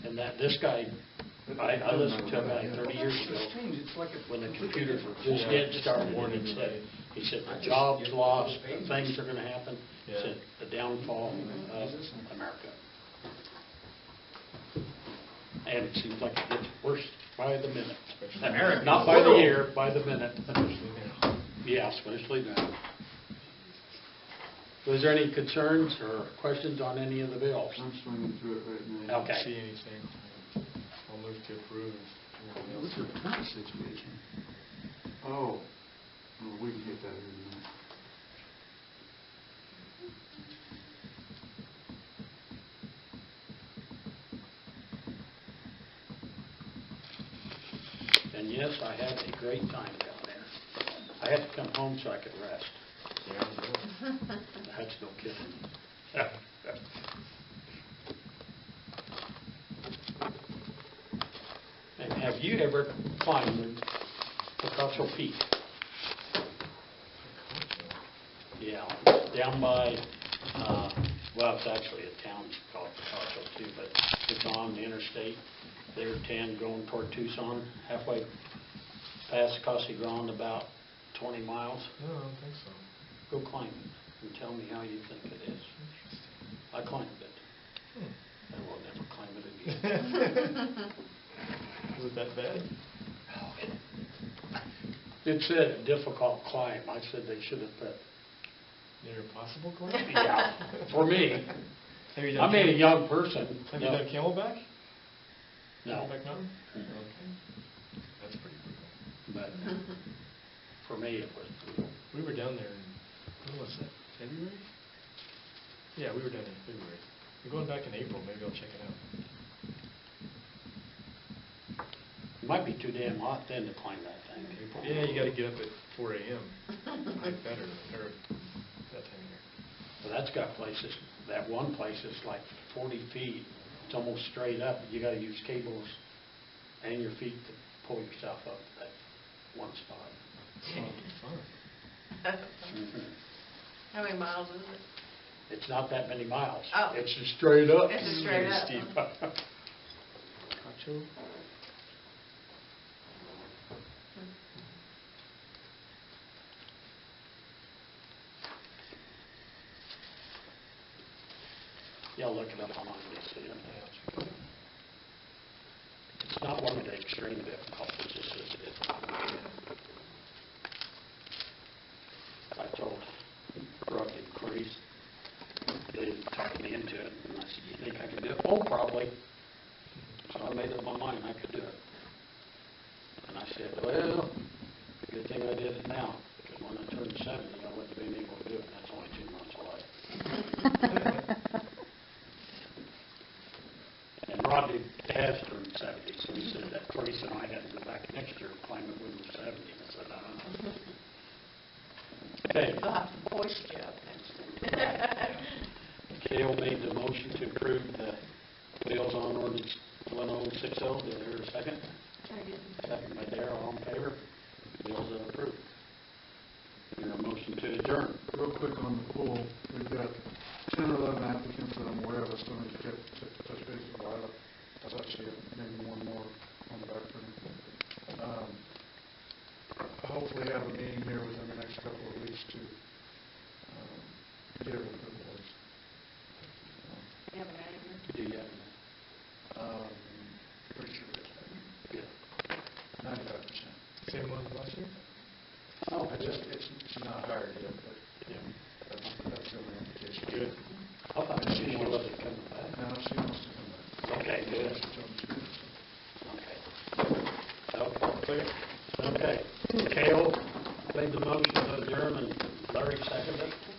And this guy, I listened to him like 30 years ago when the computers were just getting started. And he said the jobs lost, things are going to happen. He Yeah. said the downfall of America. And it seems like it gets worse by the minute. America. Not by the year, by the minute. Especially now. Yeah, especially now. Was there any concerns or questions on any of the bills? I'm swimming through it right now. Okay. See anything? I'll move to approve. Anything else? What's the current situation? Oh, well, we can get that here in a minute. And yes, I had a great time down there. I had to come home so I could rest. Yeah. That's no kidding. And have you ever climbed Picasso Peak? Yeah, down by, well, it's actually a town called Picasso too, but it's on the interstate. There 10 going toward Tucson, halfway past Casa Grande, about 20 miles. No, I don't think so. Go climb it and tell me how you think it is. I climbed it. I will never climb it again. Was it that bad? It said a difficult climb. I said they should have put, Near impossible climb? yeah, for me. Have you done I'm a camel- young person. Have you done Camelback? No, Camelback Mountain? Mm. Okay. That's pretty brutal. but for me it was brutal. We were down there in, when was that, February? Yeah, we were down there in February. We're going back in April, maybe I'll check it out. It might be too damn hot then to climb that thing. Yeah, you gotta get up at 4 a.m. Like that or that time of year. But that's got places, that one place is like 40 feet. It's almost straight up. You gotta use cables and your feet to pull yourself up to that one spot. Fun. Mhm. How many miles is it? It's not that many miles. Oh. It's just straight up. It's just straight Very up, steep. Cacho? Yeah, look it up online, you'll see it. It's not one of the extreme difficulties, it's just it's complicated. I told Brooke and Chris, they talked me into it, and I said, you think I can do it? said, well, good thing I did it now, because when I turned 70, I wouldn't have been able to do it. That's only 2 months away. And Rodney has turned 70, so he said that Trace and I had to go back next year claiming we were 70. I said, I don't know. Okay. You'll have to voice you up next year. Kale made the motion to approve the bills on ordinance 1060. Is there a second? Second by Darrell. All in favor? Bills are approved. Is there a motion to adjourn? Real quick on the pool, we've got 10 or 11 applicants that I'm aware of, so I'm going to touch base with Lila. I thought she had maybe one more on the back burner. Hopefully have a meeting here within the next couple of weeks to get everything put in place. You have a manager? Do you have Pretty sure it's Good. 95%. Same one as last year? Oh, She's not hired yet, but yeah. that's the only indication. Good. I thought she wasn't coming back. No, she wants to come back. Okay, good. She told me she would. Okay. Okay, clear. Okay. Kale made the motion to adjourn and Larry seconded it.